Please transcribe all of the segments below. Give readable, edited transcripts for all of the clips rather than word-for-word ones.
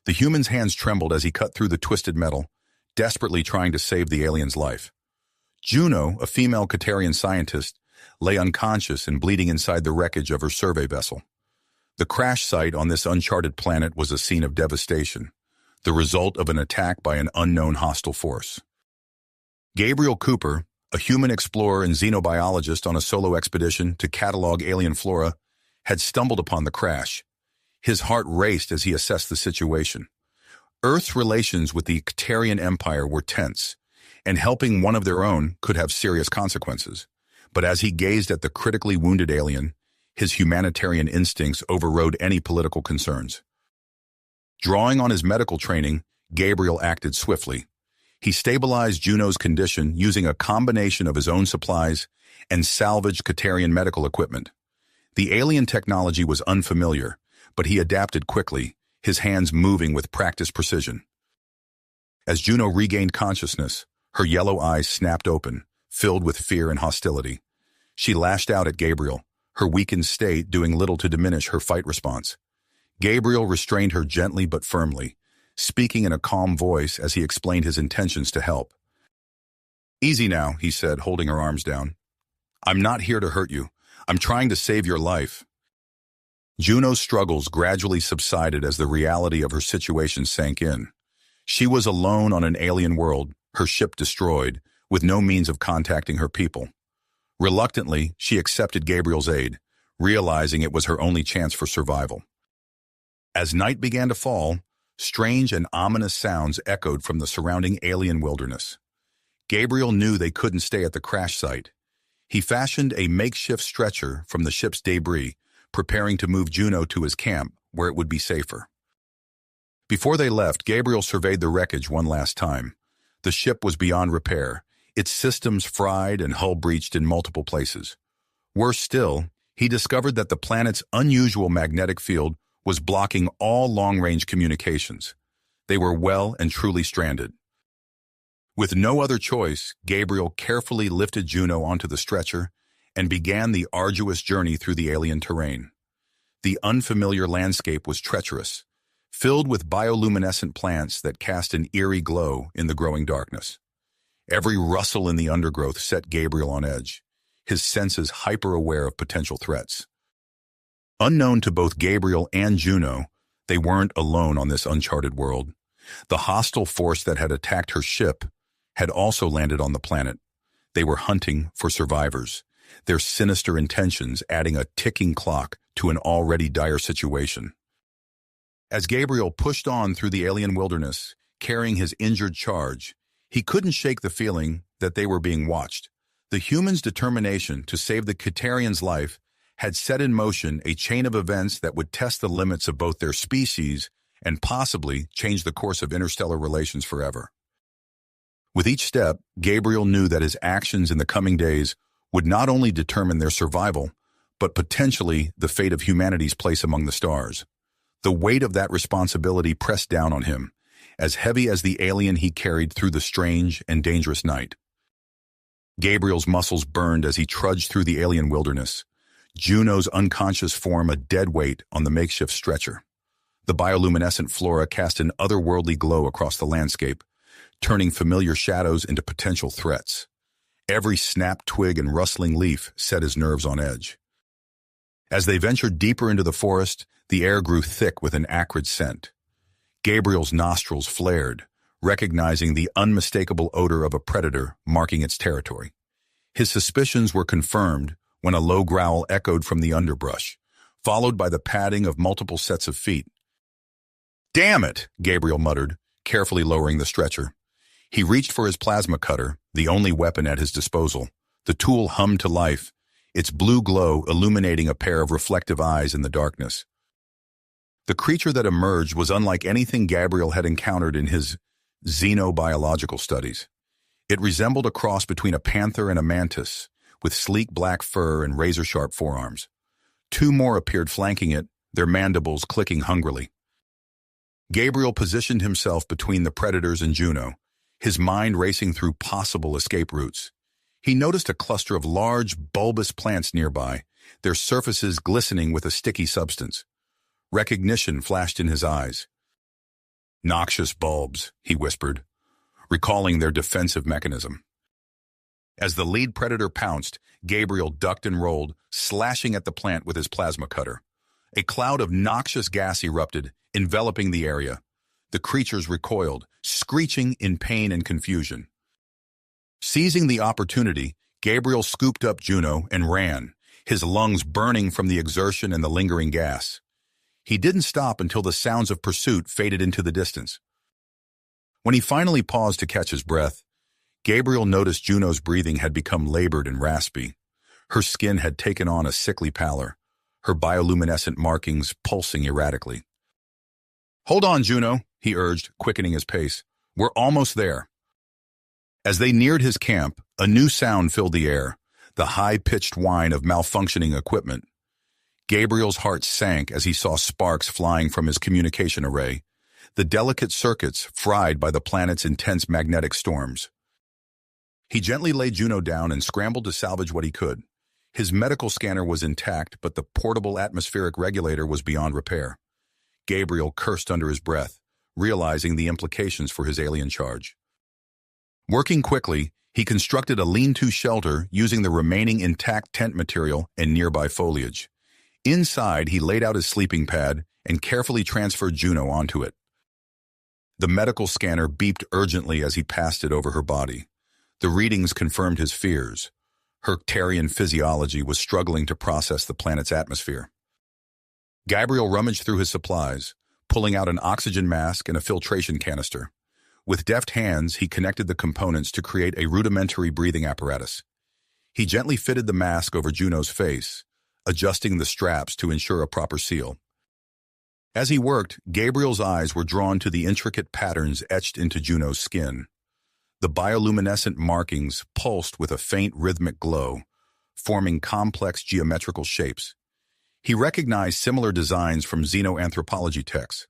The human's hands trembled as he cut through the twisted metal, desperately trying to save the alien's life. Juno, a female Caterian scientist, lay unconscious and bleeding inside the wreckage of her survey vessel. The crash site on this uncharted planet was a scene of devastation, the result of an attack by an unknown hostile force. Gabriel Cooper, a human explorer and xenobiologist on a solo expedition to catalog alien flora, had stumbled upon the crash. His heart raced as he assessed the situation. Earth's relations with the Caterian Empire were tense, and helping one of their own could have serious consequences. But as he gazed at the critically wounded alien, his humanitarian instincts overrode any political concerns. Drawing on his medical training, Gabriel acted swiftly. He stabilized Juno's condition using a combination of his own supplies and salvaged Caterian medical equipment. The alien technology was unfamiliar, but he adapted quickly, his hands moving with practiced precision. As Juno regained consciousness, her yellow eyes snapped open, filled with fear and hostility. She lashed out at Gabriel, her weakened state doing little to diminish her fight response. Gabriel restrained her gently but firmly, speaking in a calm voice as he explained his intentions to help. "Easy now," he said, holding her arms down. "I'm not here to hurt you. I'm trying to save your life." Juno's struggles gradually subsided as the reality of her situation sank in. She was alone on an alien world, her ship destroyed, with no means of contacting her people. Reluctantly, she accepted Gabriel's aid, realizing it was her only chance for survival. As night began to fall, strange and ominous sounds echoed from the surrounding alien wilderness. Gabriel knew they couldn't stay at the crash site. He fashioned a makeshift stretcher from the ship's debris, preparing to move Juno to his camp, where it would be safer. Before they left, Gabriel surveyed the wreckage one last time. The ship was beyond repair, its systems fried and hull breached in multiple places. Worse still, he discovered that the planet's unusual magnetic field was blocking all long-range communications. They were well and truly stranded. With no other choice, Gabriel carefully lifted Juno onto the stretcher and began the arduous journey through the alien terrain. The unfamiliar landscape was treacherous, filled with bioluminescent plants that cast an eerie glow in the growing darkness. Every rustle in the undergrowth set Gabriel on edge, his senses hyper-aware of potential threats. Unknown to both Gabriel and Juno, they weren't alone on this uncharted world. The hostile force that had attacked her ship had also landed on the planet. They were hunting for survivors, their sinister intentions adding a ticking clock to an already dire situation. As Gabriel pushed on through the alien wilderness, carrying his injured charge, he couldn't shake the feeling that they were being watched. The humans' determination to save the Caterian's life had set in motion a chain of events that would test the limits of both their species and possibly change the course of interstellar relations forever. With each step, Gabriel knew that his actions in the coming days would not only determine their survival, but potentially the fate of humanity's place among the stars. The weight of that responsibility pressed down on him, as heavy as the alien he carried through the strange and dangerous night. Gabriel's muscles burned as he trudged through the alien wilderness, Juno's unconscious form a dead weight on the makeshift stretcher. The bioluminescent flora cast an otherworldly glow across the landscape, turning familiar shadows into potential threats. Every snapped twig and rustling leaf set his nerves on edge. As they ventured deeper into the forest, the air grew thick with an acrid scent. Gabriel's nostrils flared, recognizing the unmistakable odor of a predator marking its territory. His suspicions were confirmed when a low growl echoed from the underbrush, followed by the padding of multiple sets of feet. "Damn it!" Gabriel muttered, carefully lowering the stretcher. He reached for his plasma cutter, the only weapon at his disposal. The tool hummed to life, its blue glow illuminating a pair of reflective eyes in the darkness. The creature that emerged was unlike anything Gabriel had encountered in his xenobiological studies. It resembled a cross between a panther and a mantis, with sleek black fur and razor-sharp forearms. Two more appeared flanking it, their mandibles clicking hungrily. Gabriel positioned himself between the predators and Juno, his mind racing through possible escape routes. He noticed a cluster of large, bulbous plants nearby, their surfaces glistening with a sticky substance. Recognition flashed in his eyes. Noxious bulbs, he whispered, recalling their defensive mechanism. As the lead predator pounced, Gabriel ducked and rolled, slashing at the plant with his plasma cutter. A cloud of noxious gas erupted, enveloping the area. The creatures recoiled, screeching in pain and confusion. Seizing the opportunity, Gabriel scooped up Juno and ran, his lungs burning from the exertion and the lingering gas. He didn't stop until the sounds of pursuit faded into the distance. When he finally paused to catch his breath, Gabriel noticed Juno's breathing had become labored and raspy. Her skin had taken on a sickly pallor, her bioluminescent markings pulsing erratically. "Hold on, Juno," he urged, quickening his pace. "We're almost there." As they neared his camp, a new sound filled the air, the high-pitched whine of malfunctioning equipment. Gabriel's heart sank as he saw sparks flying from his communication array, the delicate circuits fried by the planet's intense magnetic storms. He gently laid Juno down and scrambled to salvage what he could. His medical scanner was intact, but the portable atmospheric regulator was beyond repair. Gabriel cursed under his breath, realizing the implications for his alien charge. Working quickly, he constructed a lean-to shelter using the remaining intact tent material and nearby foliage. Inside, he laid out his sleeping pad and carefully transferred Juno onto it. The medical scanner beeped urgently as he passed it over her body. The readings confirmed his fears. Her Terrian physiology was struggling to process the planet's atmosphere. Gabriel rummaged through his supplies, pulling out an oxygen mask and a filtration canister. With deft hands, he connected the components to create a rudimentary breathing apparatus. He gently fitted the mask over Juno's face, adjusting the straps to ensure a proper seal. As he worked, Gabriel's eyes were drawn to the intricate patterns etched into Juno's skin. The bioluminescent markings pulsed with a faint rhythmic glow, forming complex geometrical shapes. He recognized similar designs from xenoanthropology texts.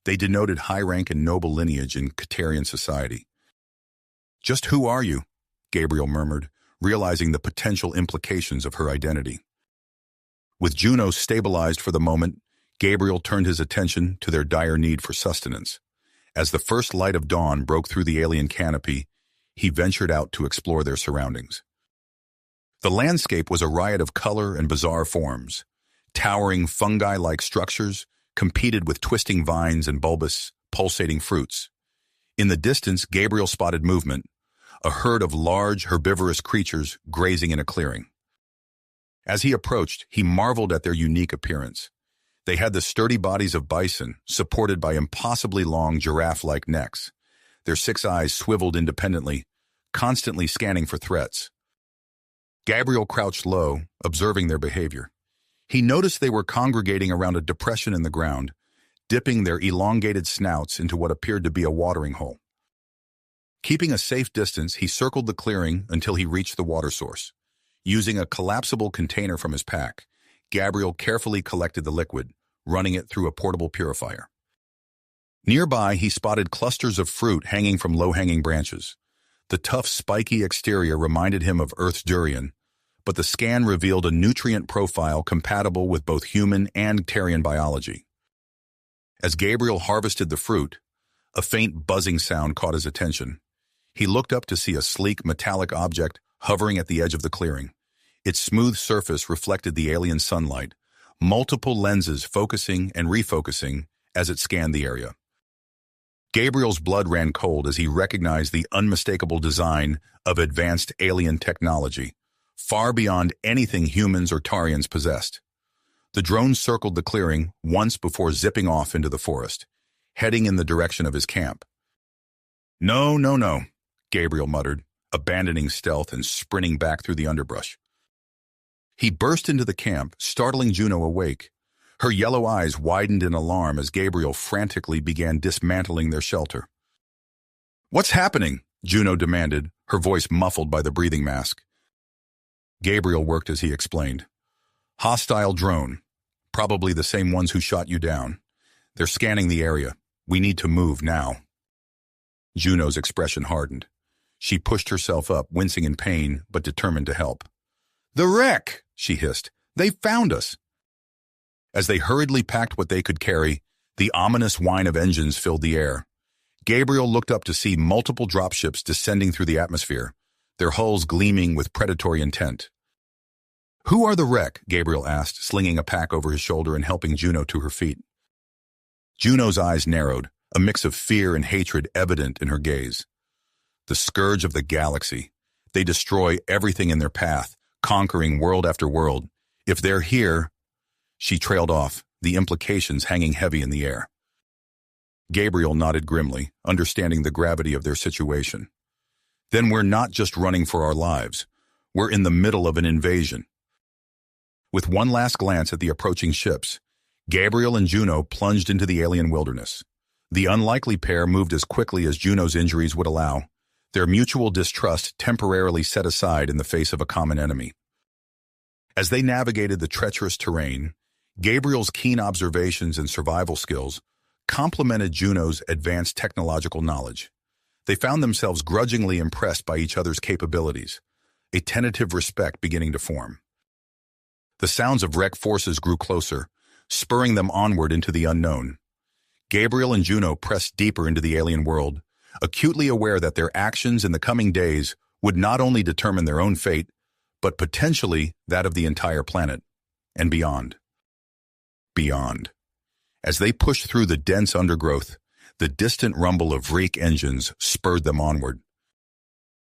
They denoted high rank and noble lineage in Caterian society. "Just who are you?" Gabriel murmured, realizing the potential implications of her identity. With Juno stabilized for the moment, Gabriel turned his attention to their dire need for sustenance. As the first light of dawn broke through the alien canopy, he ventured out to explore their surroundings. The landscape was a riot of color and bizarre forms. Towering fungi-like structures competed with twisting vines and bulbous, pulsating fruits. In the distance, Gabriel spotted movement, a herd of large, herbivorous creatures grazing in a clearing. As he approached, he marveled at their unique appearance. They had the sturdy bodies of bison, supported by impossibly long giraffe-like necks. Their 6 eyes swiveled independently, constantly scanning for threats. Gabriel crouched low, observing their behavior. He noticed they were congregating around a depression in the ground, dipping their elongated snouts into what appeared to be a watering hole. Keeping a safe distance, he circled the clearing until he reached the water source. Using a collapsible container from his pack, Gabriel carefully collected the liquid, running it through a portable purifier. Nearby, he spotted clusters of fruit hanging from low-hanging branches. The tough, spiky exterior reminded him of Earth's durian, but the scan revealed a nutrient profile compatible with both human and Terrian biology. As Gabriel harvested the fruit, a faint buzzing sound caught his attention. He looked up to see a sleek, metallic object hovering at the edge of the clearing. Its smooth surface reflected the alien sunlight, multiple lenses focusing and refocusing as it scanned the area. Gabriel's blood ran cold as he recognized the unmistakable design of advanced alien technology, far beyond anything humans or Tarians possessed. The drone circled the clearing once before zipping off into the forest, heading in the direction of his camp. "No, no, no," Gabriel muttered, abandoning stealth and sprinting back through the underbrush. He burst into the camp, startling Juno awake. Her yellow eyes widened in alarm as Gabriel frantically began dismantling their shelter. "What's happening?" Juno demanded, her voice muffled by the breathing mask. Gabriel worked as he explained. "Hostile drone. Probably the same ones who shot you down. They're scanning the area. We need to move now." Juno's expression hardened. She pushed herself up, wincing in pain, but determined to help. "The wreck!" she hissed. "They found us!" As they hurriedly packed what they could carry, the ominous whine of engines filled the air. Gabriel looked up to see multiple dropships descending through the atmosphere, their hulls gleaming with predatory intent. "Who are the wreck?" Gabriel asked, slinging a pack over his shoulder and helping Juno to her feet. Juno's eyes narrowed, a mix of fear and hatred evident in her gaze. "The scourge of the galaxy. They destroy everything in their path, conquering world after world. If they're here—" She trailed off, the implications hanging heavy in the air. Gabriel nodded grimly, understanding the gravity of their situation. "Then we're not just running for our lives. We're in the middle of an invasion." With one last glance at the approaching ships, Gabriel and Juno plunged into the alien wilderness. The unlikely pair moved as quickly as Juno's injuries would allow, their mutual distrust temporarily set aside in the face of a common enemy. As they navigated the treacherous terrain, Gabriel's keen observations and survival skills complemented Juno's advanced technological knowledge. They found themselves grudgingly impressed by each other's capabilities, a tentative respect beginning to form. The sounds of wreck forces grew closer, spurring them onward into the unknown. Gabriel and Juno pressed deeper into the alien world, acutely aware that their actions in the coming days would not only determine their own fate, but potentially that of the entire planet, and beyond. Beyond. As they pushed through the dense undergrowth, the distant rumble of Reek engines spurred them onward.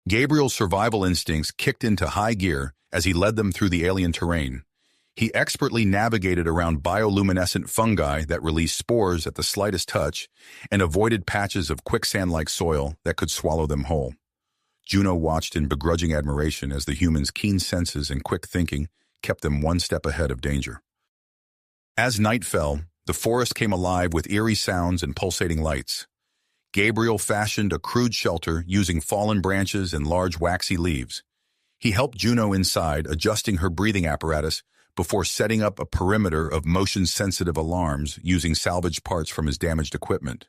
Gabriel's survival instincts kicked into high gear as he led them through the alien terrain. He expertly navigated around bioluminescent fungi that released spores at the slightest touch and avoided patches of quicksand-like soil that could swallow them whole. Juno watched in begrudging admiration as the humans' keen senses and quick thinking kept them one step ahead of danger. As night fell, the forest came alive with eerie sounds and pulsating lights. Gabriel fashioned a crude shelter using fallen branches and large waxy leaves. He helped Juno inside, adjusting her breathing apparatus before setting up a perimeter of motion-sensitive alarms using salvaged parts from his damaged equipment.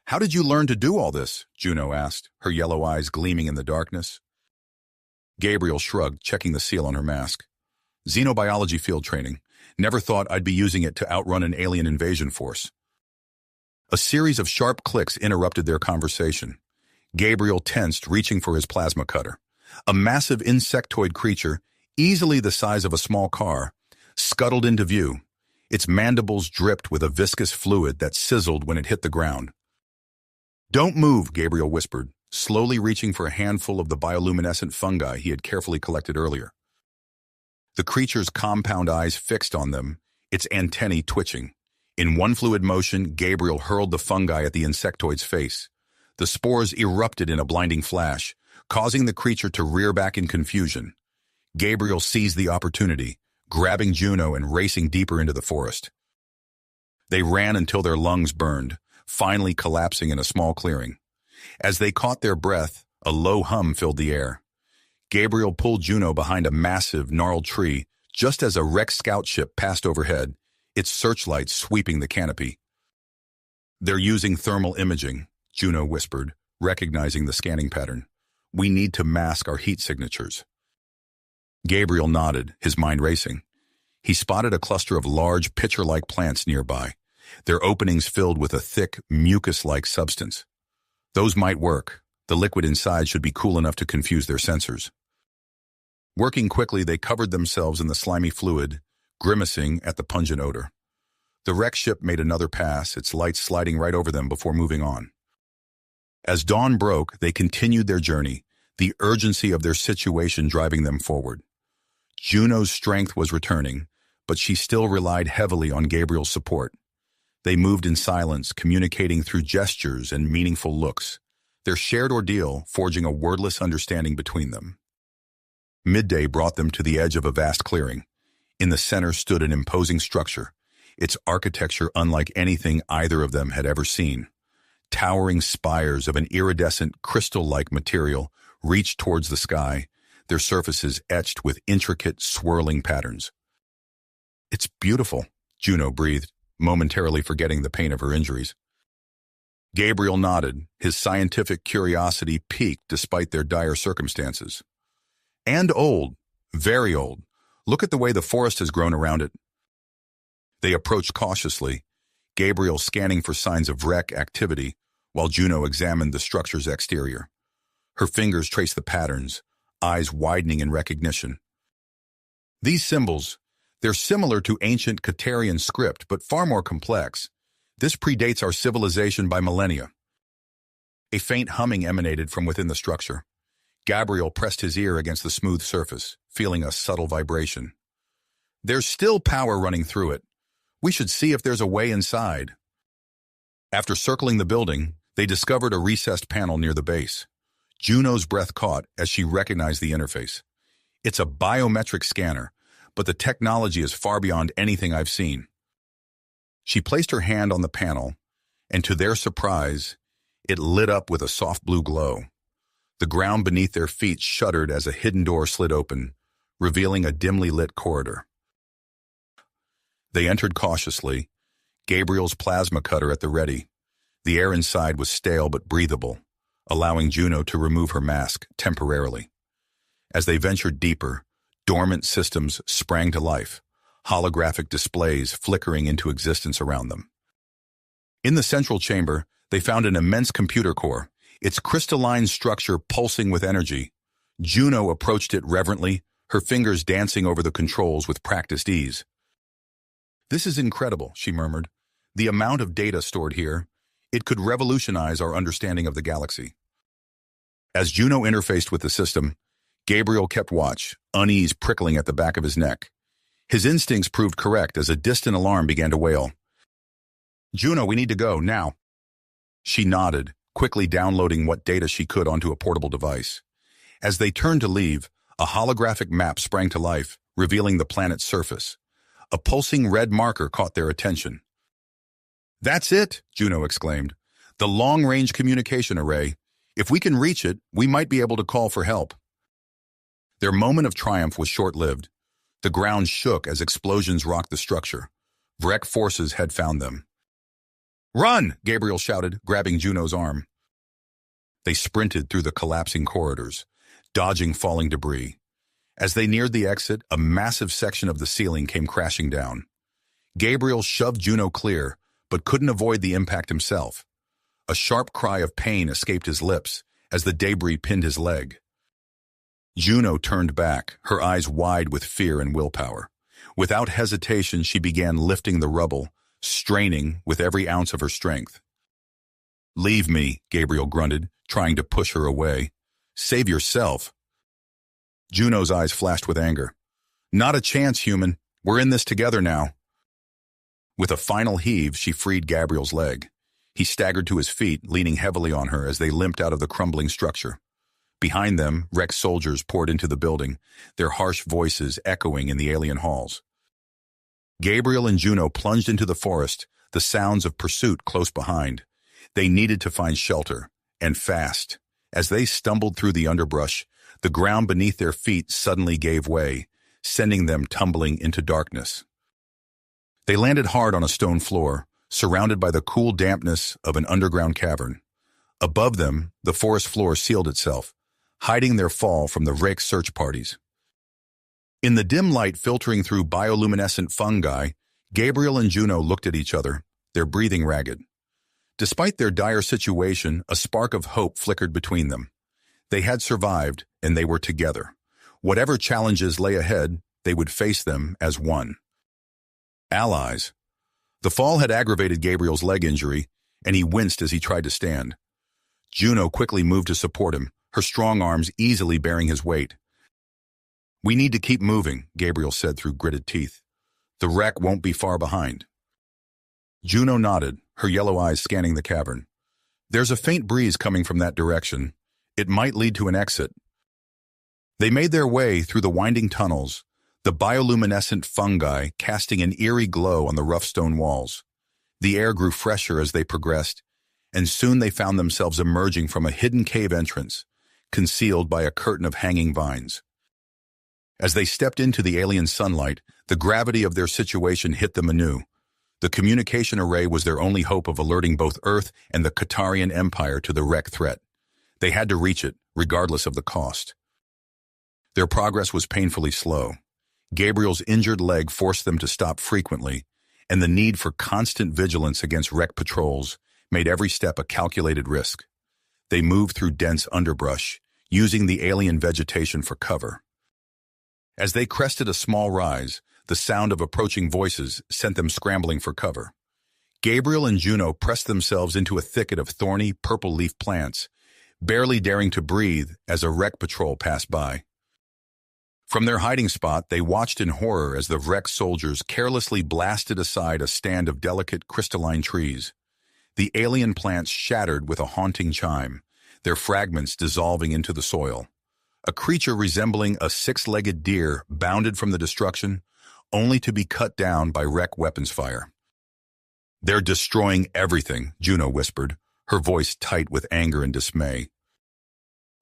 "How did you learn to do all this?" Juno asked, her yellow eyes gleaming in the darkness. Gabriel shrugged, checking the seal on her mask. "Xenobiology field training. Never thought I'd be using it to outrun an alien invasion force." A series of sharp clicks interrupted their conversation. Gabriel tensed, reaching for his plasma cutter. A massive insectoid creature, easily the size of a small car, scuttled into view. Its mandibles dripped with a viscous fluid that sizzled when it hit the ground. "Don't move," Gabriel whispered, slowly reaching for a handful of the bioluminescent fungi he had carefully collected earlier. The creature's compound eyes fixed on them, its antennae twitching. In one fluid motion, Gabriel hurled the fungi at the insectoid's face. The spores erupted in a blinding flash, causing the creature to rear back in confusion. Gabriel seized the opportunity, grabbing Juno and racing deeper into the forest. They ran until their lungs burned, finally collapsing in a small clearing. As they caught their breath, a low hum filled the air. Gabriel pulled Juno behind a massive, gnarled tree just as a wrecked scout ship passed overhead, its searchlights sweeping the canopy. "They're using thermal imaging," Juno whispered, recognizing the scanning pattern. "We need to mask our heat signatures." Gabriel nodded, his mind racing. He spotted a cluster of large, pitcher-like plants nearby, their openings filled with a thick, mucus-like substance. Those might work. The liquid inside should be cool enough to confuse their sensors. Working quickly, they covered themselves in the slimy fluid, grimacing at the pungent odor. The wreck ship made another pass, its lights sliding right over them before moving on. As dawn broke, they continued their journey, the urgency of their situation driving them forward. Juno's strength was returning, but she still relied heavily on Gabriel's support. They moved in silence, communicating through gestures and meaningful looks, their shared ordeal forging a wordless understanding between them. Midday brought them to the edge of a vast clearing. In the center stood an imposing structure, its architecture unlike anything either of them had ever seen. Towering spires of an iridescent, crystal-like material reached towards the sky, their surfaces etched with intricate, swirling patterns. "It's beautiful," Juno breathed, momentarily forgetting the pain of her injuries. Gabriel nodded, his scientific curiosity piqued despite their dire circumstances. "And old, very old. Look at the way the forest has grown around it." They approached cautiously, Gabriel scanning for signs of wreck activity, while Juno examined the structure's exterior. Her fingers traced the patterns, eyes widening in recognition. These symbols, they're similar to ancient Catarian script, but far more complex. This predates our civilization by millennia. A faint humming emanated from within the structure. Gabriel pressed his ear against the smooth surface, feeling a subtle vibration. There's still power running through it. We should see if there's a way inside. After circling the building, they discovered a recessed panel near the base. Juno's breath caught as she recognized the interface. It's a biometric scanner, but the technology is far beyond anything I've seen. She placed her hand on the panel, and to their surprise, it lit up with a soft blue glow. The ground beneath their feet shuddered as a hidden door slid open, revealing a dimly lit corridor. They entered cautiously, Gabriel's plasma cutter at the ready. The air inside was stale but breathable, allowing Juno to remove her mask temporarily. As they ventured deeper, dormant systems sprang to life, holographic displays flickering into existence around them. In the central chamber, they found an immense computer core, its crystalline structure pulsing with energy. Juno approached it reverently, her fingers dancing over the controls with practiced ease. "This is incredible," she murmured. "The amount of data stored here, it could revolutionize our understanding of the galaxy." As Juno interfaced with the system, Gabriel kept watch, unease prickling at the back of his neck. His instincts proved correct as a distant alarm began to wail. "Juno, we need to go, now." She nodded, quickly downloading what data she could onto a portable device. As they turned to leave, a holographic map sprang to life, revealing the planet's surface. A pulsing red marker caught their attention. "That's it," Juno exclaimed. "The long-range communication array. If we can reach it, we might be able to call for help." Their moment of triumph was short-lived. The ground shook as explosions rocked the structure. Vrek forces had found them. "Run!" Gabriel shouted, grabbing Juno's arm. They sprinted through the collapsing corridors, dodging falling debris. As they neared the exit, a massive section of the ceiling came crashing down. Gabriel shoved Juno clear, but couldn't avoid the impact himself. A sharp cry of pain escaped his lips as the debris pinned his leg. Juno turned back, her eyes wide with fear and willpower. Without hesitation, she began lifting the rubble, straining with every ounce of her strength. "Leave me," Gabriel grunted, trying to push her away. "Save yourself." Juno's eyes flashed with anger. "Not a chance, human. We're in this together now." With a final heave, she freed Gabriel's leg. He staggered to his feet, leaning heavily on her as they limped out of the crumbling structure. Behind them, wrecked soldiers poured into the building, their harsh voices echoing in the alien halls. Gabriel and Juno plunged into the forest, the sounds of pursuit close behind. They needed to find shelter, and fast. As they stumbled through the underbrush, the ground beneath their feet suddenly gave way, sending them tumbling into darkness. They landed hard on a stone floor, surrounded by the cool dampness of an underground cavern. Above them, the forest floor sealed itself, hiding their fall from the rake search parties. In the dim light filtering through bioluminescent fungi, Gabriel and Juno looked at each other, their breathing ragged. Despite their dire situation, a spark of hope flickered between them. They had survived, and they were together. Whatever challenges lay ahead, they would face them as one. Allies. The fall had aggravated Gabriel's leg injury, and he winced as he tried to stand. Juno quickly moved to support him, her strong arms easily bearing his weight. "We need to keep moving," Gabriel said through gritted teeth. "The wreck won't be far behind." Juno nodded, her yellow eyes scanning the cavern. "There's a faint breeze coming from that direction. It might lead to an exit." They made their way through the winding tunnels, the bioluminescent fungi casting an eerie glow on the rough stone walls. The air grew fresher as they progressed, and soon they found themselves emerging from a hidden cave entrance, concealed by a curtain of hanging vines. As they stepped into the alien sunlight, the gravity of their situation hit them anew. The communication array was their only hope of alerting both Earth and the Catarian Empire to the wreck threat. They had to reach it, regardless of the cost. Their progress was painfully slow. Gabriel's injured leg forced them to stop frequently, and the need for constant vigilance against wreck patrols made every step a calculated risk. They moved through dense underbrush, using the alien vegetation for cover. As they crested a small rise, the sound of approaching voices sent them scrambling for cover. Gabriel and Juno pressed themselves into a thicket of thorny, purple-leaf plants, barely daring to breathe as a wreck patrol passed by. From their hiding spot, they watched in horror as the wreck soldiers carelessly blasted aside a stand of delicate, crystalline trees. The alien plants shattered with a haunting chime, their fragments dissolving into the soil. A creature resembling a six-legged deer bounded from the destruction, only to be cut down by wreck weapons fire. "They're destroying everything," Juno whispered, her voice tight with anger and dismay.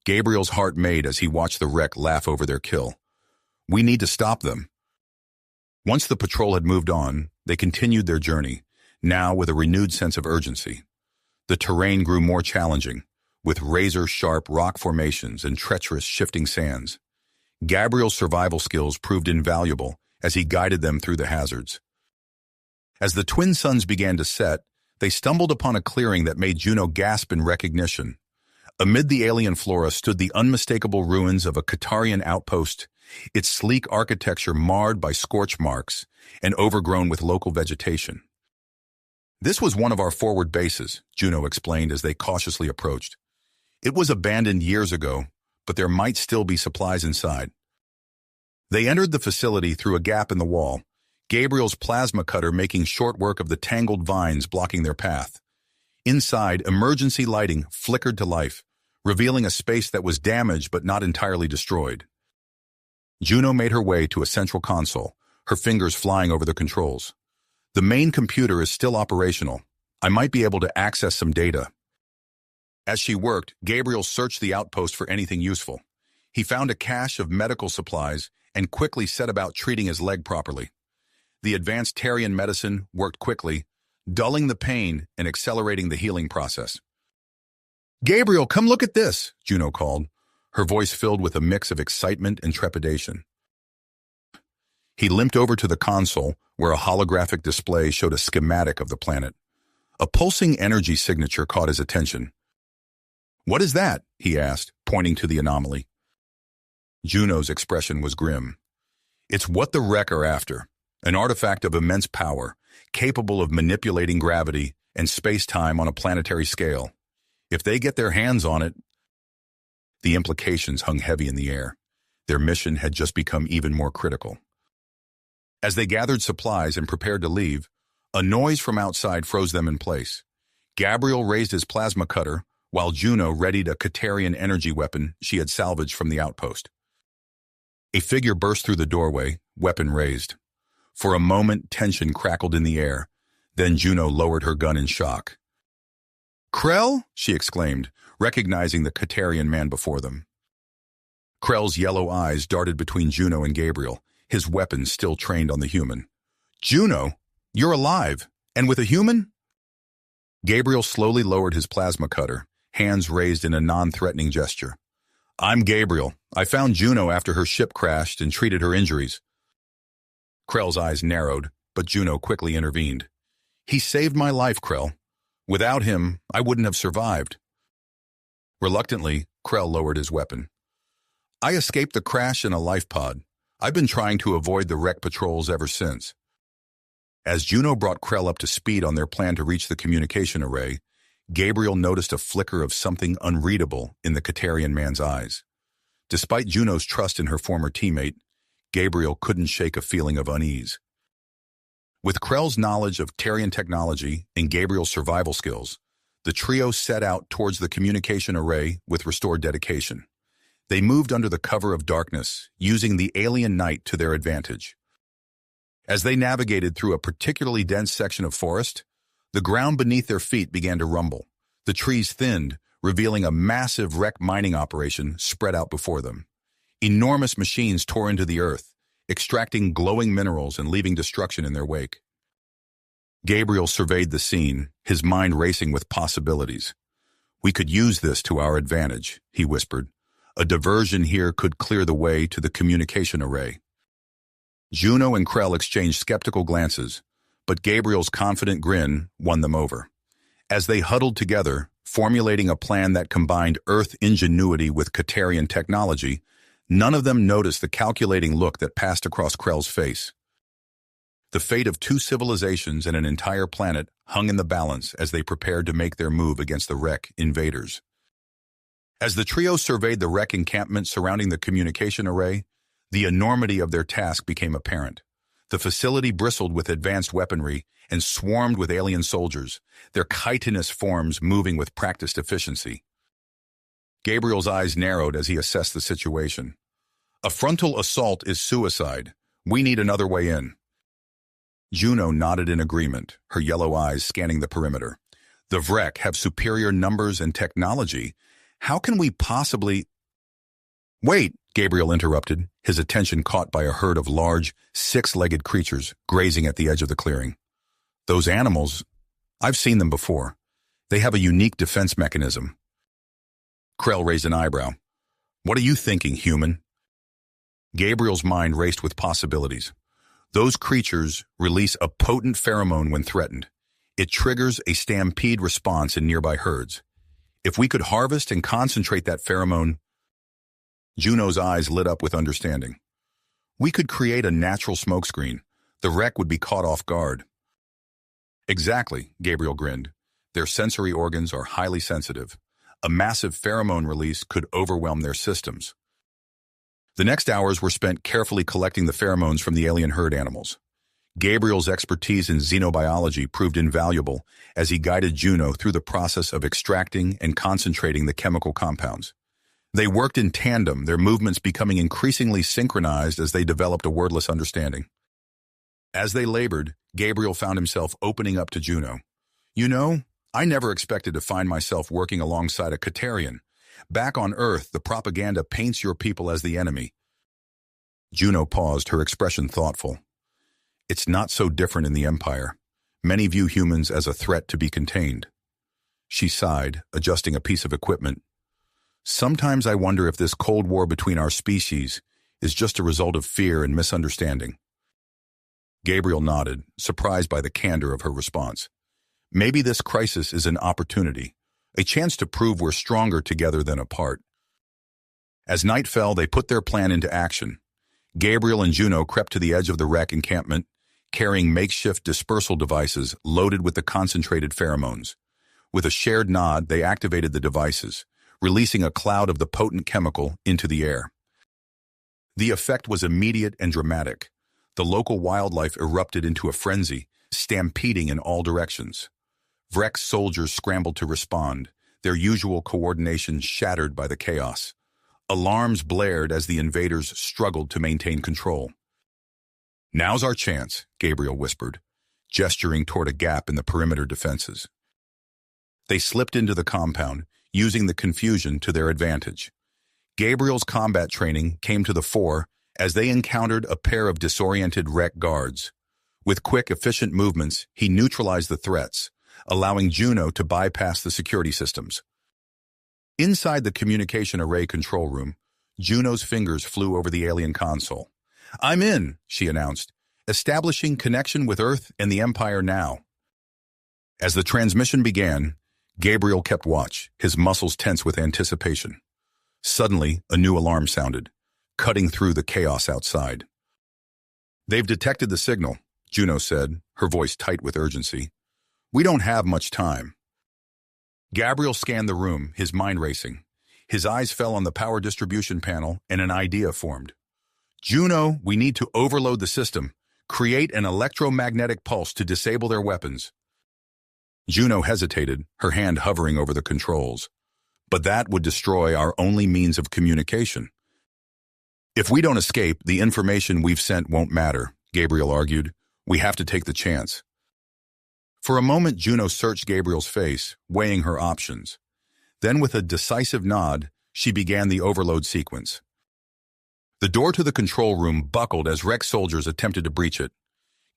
Gabriel's heart made as he watched the wreck laugh over their kill. "We need to stop them." Once the patrol had moved on, they continued their journey, now with a renewed sense of urgency. The terrain grew more challenging, with razor-sharp rock formations and treacherous shifting sands. Gabriel's survival skills proved invaluable as he guided them through the hazards. As the twin suns began to set, they stumbled upon a clearing that made Juno gasp in recognition. Amid the alien flora stood the unmistakable ruins of a Catarian outpost, its sleek architecture marred by scorch marks and overgrown with local vegetation. "This was one of our forward bases," Juno explained as they cautiously approached. "It was abandoned years ago, but there might still be supplies inside." They entered the facility through a gap in the wall, Gabriel's plasma cutter making short work of the tangled vines blocking their path. Inside, emergency lighting flickered to life, revealing a space that was damaged but not entirely destroyed. Juno made her way to a central console, her fingers flying over the controls. "The main computer is still operational. I might be able to access some data." As she worked, Gabriel searched the outpost for anything useful. He found a cache of medical supplies and quickly set about treating his leg properly. The advanced Tarian medicine worked quickly, dulling the pain and accelerating the healing process. "Gabriel, come look at this," Juno called, her voice filled with a mix of excitement and trepidation. He limped over to the console, where a holographic display showed a schematic of the planet. A pulsing energy signature caught his attention. "What is that?" he asked, pointing to the anomaly. Juno's expression was grim. "It's what the wreck are after. An artifact of immense power, capable of manipulating gravity and space-time on a planetary scale. If they get their hands on it..." The implications hung heavy in the air. Their mission had just become even more critical. As they gathered supplies and prepared to leave, a noise from outside froze them in place. Gabriel raised his plasma cutter, while Juno readied a Catarian energy weapon she had salvaged from the outpost. A figure burst through the doorway, weapon raised. For a moment, tension crackled in the air. Then Juno lowered her gun in shock. "Krell?" she exclaimed, recognizing the Catarian man before them. Krell's yellow eyes darted between Juno and Gabriel, his weapon still trained on the human. "Juno, you're alive, and with a human?" Gabriel slowly lowered his plasma cutter, hands raised in a non-threatening gesture. "I'm Gabriel. I found Juno after her ship crashed and treated her injuries." Krell's eyes narrowed, but Juno quickly intervened. "He saved my life, Krell. Without him, I wouldn't have survived." Reluctantly, Krell lowered his weapon. "I escaped the crash in a life pod. I've been trying to avoid the wreck patrols ever since." As Juno brought Krell up to speed on their plan to reach the communication array, Gabriel noticed a flicker of something unreadable in the Catarian man's eyes. Despite Juno's trust in her former teammate, Gabriel couldn't shake a feeling of unease. With Krell's knowledge of Tarian technology and Gabriel's survival skills, the trio set out towards the communication array with restored dedication. They moved under the cover of darkness, using the alien night to their advantage. As they navigated through a particularly dense section of forest, the ground beneath their feet began to rumble. The trees thinned, revealing a massive wreck mining operation spread out before them. Enormous machines tore into the earth, extracting glowing minerals and leaving destruction in their wake. Gabriel surveyed the scene, his mind racing with possibilities. "We could use this to our advantage," he whispered. "A diversion here could clear the way to the communication array." Juno and Krell exchanged skeptical glances, but Gabriel's confident grin won them over. As they huddled together, formulating a plan that combined Earth ingenuity with Catarian technology, none of them noticed the calculating look that passed across Krell's face. The fate of two civilizations and an entire planet hung in the balance as they prepared to make their move against the wreck invaders. As the trio surveyed the wreck encampment surrounding the communication array, the enormity of their task became apparent. The facility bristled with advanced weaponry and swarmed with alien soldiers, their chitinous forms moving with practiced efficiency. Gabriel's eyes narrowed as he assessed the situation. A frontal assault is suicide. We need another way in. Juno nodded in agreement, her yellow eyes scanning the perimeter. The Vrek have superior numbers and technology. How can we possibly— Wait, Gabriel interrupted, his attention caught by a herd of large, six-legged creatures grazing at the edge of the clearing. Those animals, I've seen them before. They have a unique defense mechanism. Krell raised an eyebrow. What are you thinking, human? Gabriel's mind raced with possibilities. Those creatures release a potent pheromone when threatened. It triggers a stampede response in nearby herds. If we could harvest and concentrate that pheromone— Juno's eyes lit up with understanding. We could create a natural smokescreen. The wreck would be caught off guard. Exactly, Gabriel grinned. Their sensory organs are highly sensitive. A massive pheromone release could overwhelm their systems. The next hours were spent carefully collecting the pheromones from the alien herd animals. Gabriel's expertise in xenobiology proved invaluable as he guided Juno through the process of extracting and concentrating the chemical compounds. They worked in tandem, their movements becoming increasingly synchronized as they developed a wordless understanding. As they labored, Gabriel found himself opening up to Juno. You know, I never expected to find myself working alongside a Catarian. Back on Earth, the propaganda paints your people as the enemy. Juno paused, her expression thoughtful. It's not so different in the Empire. Many view humans as a threat to be contained. She sighed, adjusting a piece of equipment. Sometimes I wonder if this Cold War between our species is just a result of fear and misunderstanding. Gabriel nodded, surprised by the candor of her response. Maybe this crisis is an opportunity, a chance to prove we're stronger together than apart. As night fell, they put their plan into action. Gabriel and Juno crept to the edge of the wreck encampment, carrying makeshift dispersal devices loaded with the concentrated pheromones. With a shared nod, they activated the devices, releasing a cloud of the potent chemical into the air. The effect was immediate and dramatic. The local wildlife erupted into a frenzy, stampeding in all directions. Vrek's soldiers scrambled to respond, their usual coordination shattered by the chaos. Alarms blared as the invaders struggled to maintain control. Now's our chance, Gabriel whispered, gesturing toward a gap in the perimeter defenses. They slipped into the compound, using the confusion to their advantage. Gabriel's combat training came to the fore as they encountered a pair of disoriented wreck guards. With quick, efficient movements, he neutralized the threats, allowing Juno to bypass the security systems. Inside the communication array control room, Juno's fingers flew over the alien console. I'm in, she announced, establishing connection with Earth and the Empire now. As the transmission began, Gabriel kept watch, his muscles tense with anticipation. Suddenly, a new alarm sounded, cutting through the chaos outside. They've detected the signal, Juno said, her voice tight with urgency. We don't have much time. Gabriel scanned the room, his mind racing. His eyes fell on the power distribution panel, and an idea formed. Juno, we need to overload the system, create an electromagnetic pulse to disable their weapons. Juno hesitated, her hand hovering over the controls. But that would destroy our only means of communication. If we don't escape, the information we've sent won't matter, Gabriel argued. We have to take the chance. For a moment, Juno searched Gabriel's face, weighing her options. Then, with a decisive nod, she began the overload sequence. The door to the control room buckled as wreck soldiers attempted to breach it.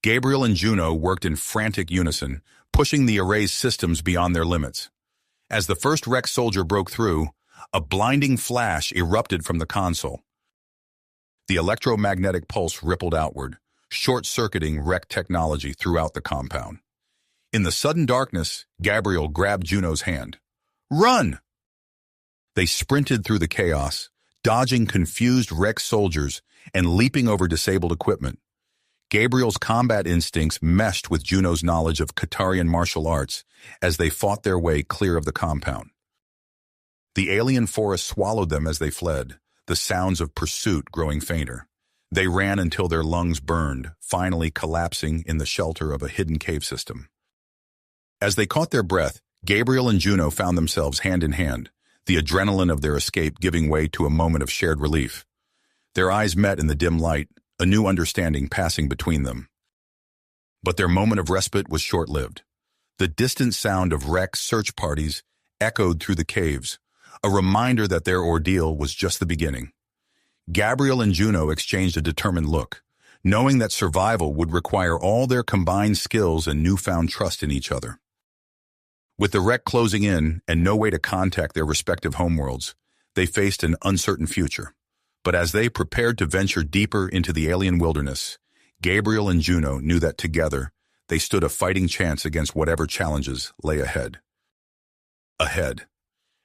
Gabriel and Juno worked in frantic unison, pushing the array's systems beyond their limits. As the first wreck soldier broke through, a blinding flash erupted from the console. The electromagnetic pulse rippled outward, short-circuiting wreck technology throughout the compound. In the sudden darkness, Gabriel grabbed Juno's hand. "Run!" They sprinted through the chaos, dodging confused Rex soldiers and leaping over disabled equipment. Gabriel's combat instincts meshed with Juno's knowledge of Catarrian martial arts as they fought their way clear of the compound. The alien forest swallowed them as they fled, the sounds of pursuit growing fainter. They ran until their lungs burned, finally collapsing in the shelter of a hidden cave system. As they caught their breath, Gabriel and Juno found themselves hand in hand, the adrenaline of their escape giving way to a moment of shared relief. Their eyes met in the dim light, a new understanding passing between them. But their moment of respite was short-lived. The distant sound of Rex search parties echoed through the caves, a reminder that their ordeal was just the beginning. Gabriel and Juno exchanged a determined look, knowing that survival would require all their combined skills and newfound trust in each other. With the wreck closing in and no way to contact their respective homeworlds, they faced an uncertain future. But as they prepared to venture deeper into the alien wilderness, Gabriel and Juno knew that together they stood a fighting chance against whatever challenges lay ahead.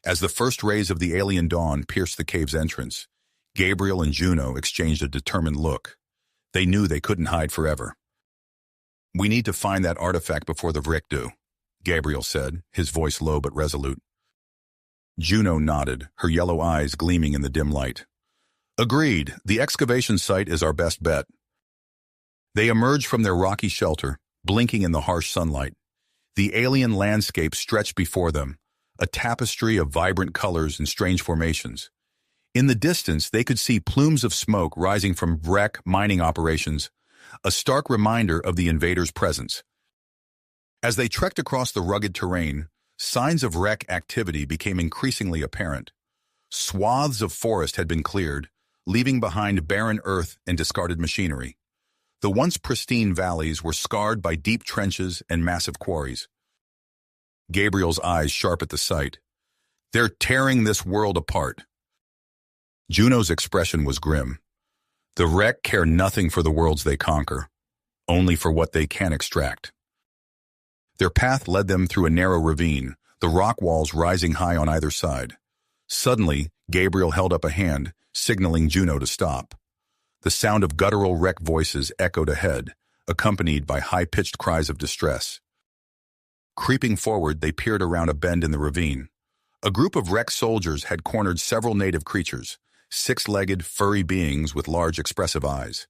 As the first rays of the alien dawn pierced the cave's entrance, Gabriel and Juno exchanged a determined look. They knew they couldn't hide forever. "We need to find that artifact before the Vrick do," Gabriel said, his voice low but resolute. Juno nodded, her yellow eyes gleaming in the dim light. "Agreed. The excavation site is our best bet." They emerged from their rocky shelter, blinking in the harsh sunlight. The alien landscape stretched before them, a tapestry of vibrant colors and strange formations. In the distance, they could see plumes of smoke rising from wreck mining operations, a stark reminder of the invaders' presence. As they trekked across the rugged terrain, signs of wreck activity became increasingly apparent. Swaths of forest had been cleared, leaving behind barren earth and discarded machinery. The once pristine valleys were scarred by deep trenches and massive quarries. Gabriel's eyes sharp at the sight. "They're tearing this world apart." Juno's expression was grim. The wreck care nothing for the worlds they conquer, only for what they can extract. Their path led them through a narrow ravine, the rock walls rising high on either side. Suddenly, Gabriel held up a hand, signaling Juno to stop. The sound of guttural wreck voices echoed ahead, accompanied by high-pitched cries of distress. Creeping forward, they peered around a bend in the ravine. A group of wreck soldiers had cornered several native creatures, six-legged, furry beings with large, expressive eyes.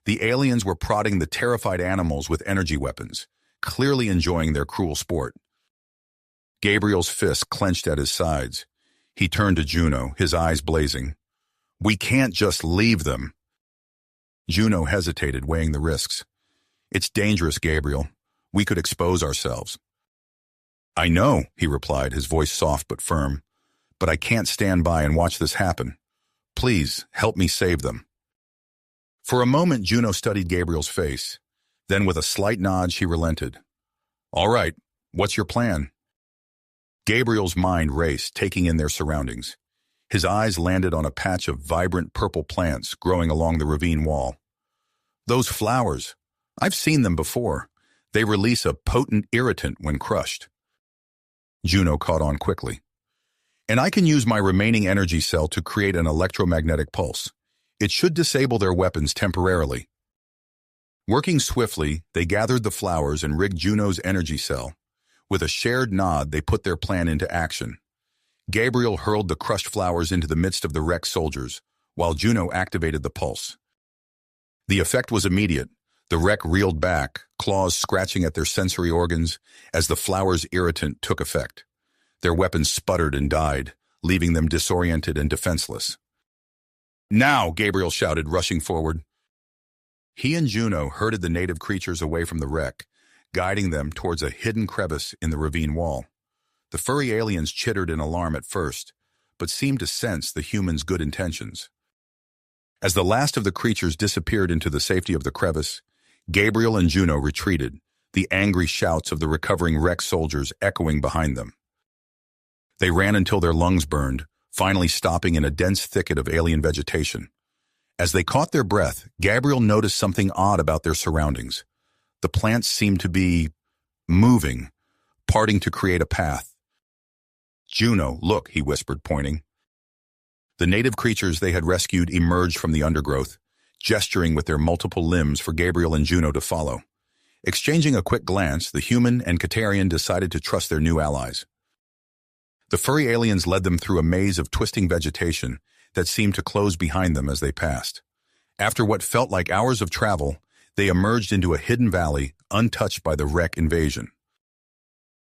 The aliens were prodding the terrified animals with energy weapons, clearly enjoying their cruel sport. Gabriel's fists clenched at his sides. He turned to Juno, his eyes blazing. "We can't just leave them." Juno hesitated, weighing the risks. "It's dangerous, Gabriel. We could expose ourselves." "I know," he replied, his voice soft but firm. "But I can't stand by and watch this happen. Please, help me save them." For a moment, Juno studied Gabriel's face. Then, with a slight nod, she relented. "All right, what's your plan?" Gabriel's mind raced, taking in their surroundings. His eyes landed on a patch of vibrant purple plants growing along the ravine wall. "Those flowers, I've seen them before. They release a potent irritant when crushed." Juno caught on quickly. "And I can use my remaining energy cell to create an electromagnetic pulse. It should disable their weapons temporarily." Working swiftly, they gathered the flowers and rigged Juno's energy cell. With a shared nod, they put their plan into action. Gabriel hurled the crushed flowers into the midst of the wrecked soldiers, while Juno activated the pulse. The effect was immediate. The wreck reeled back, claws scratching at their sensory organs as the flower's irritant took effect. Their weapons sputtered and died, leaving them disoriented and defenseless. "Now!" Gabriel shouted, rushing forward. He and Juno herded the native creatures away from the wreck, guiding them towards a hidden crevice in the ravine wall. The furry aliens chittered in alarm at first, but seemed to sense the humans' good intentions. As the last of the creatures disappeared into the safety of the crevice, Gabriel and Juno retreated, the angry shouts of the recovering wreck soldiers echoing behind them. They ran until their lungs burned, finally stopping in a dense thicket of alien vegetation. As they caught their breath, Gabriel noticed something odd about their surroundings. The plants seemed to be moving, parting to create a path. "Juno, look," he whispered, pointing. The native creatures they had rescued emerged from the undergrowth, gesturing with their multiple limbs for Gabriel and Juno to follow. Exchanging a quick glance, the human and Caterian decided to trust their new allies. The furry aliens led them through a maze of twisting vegetation that seemed to close behind them as they passed. After what felt like hours of travel, they emerged into a hidden valley untouched by the wreck invasion.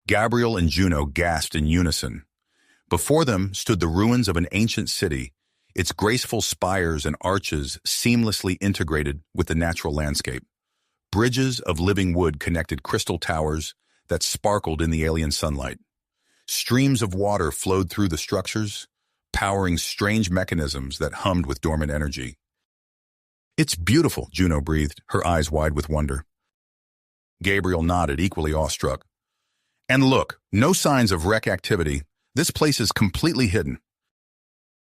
Gabriel and Juno gasped in unison. Before them stood the ruins of an ancient city, its graceful spires and arches seamlessly integrated with the natural landscape. Bridges of living wood connected crystal towers that sparkled in the alien sunlight. Streams of water flowed through the structures, powering strange mechanisms that hummed with dormant energy. "It's beautiful," Juno breathed, her eyes wide with wonder. Gabriel nodded, equally awestruck. "And look, no signs of wreck activity. This place is completely hidden."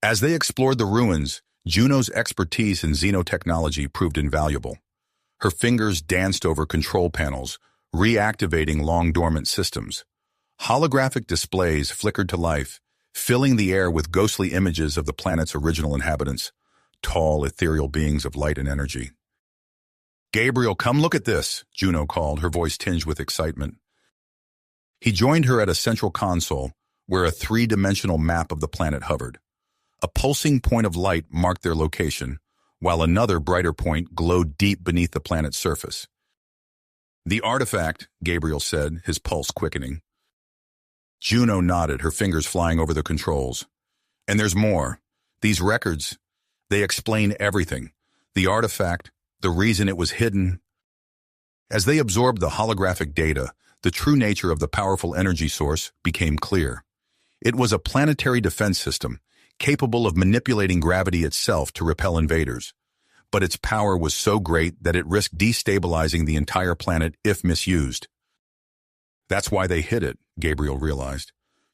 As they explored the ruins, Juno's expertise in xenotechnology proved invaluable. Her fingers danced over control panels, reactivating long-dormant systems. Holographic displays flickered to life, filling the air with ghostly images of the planet's original inhabitants, tall, ethereal beings of light and energy. "Gabriel, come look at this," Juno called, her voice tinged with excitement. He joined her at a central console, where a three-dimensional map of the planet hovered. A pulsing point of light marked their location, while another brighter point glowed deep beneath the planet's surface. "The artifact," Gabriel said, his pulse quickening. Juno nodded, her fingers flying over the controls. "And there's more. These records, they explain everything. The artifact, the reason it was hidden." As they absorbed the holographic data, the true nature of the powerful energy source became clear. It was a planetary defense system, capable of manipulating gravity itself to repel invaders. But its power was so great that it risked destabilizing the entire planet if misused. That's why they hid it, Gabriel realized,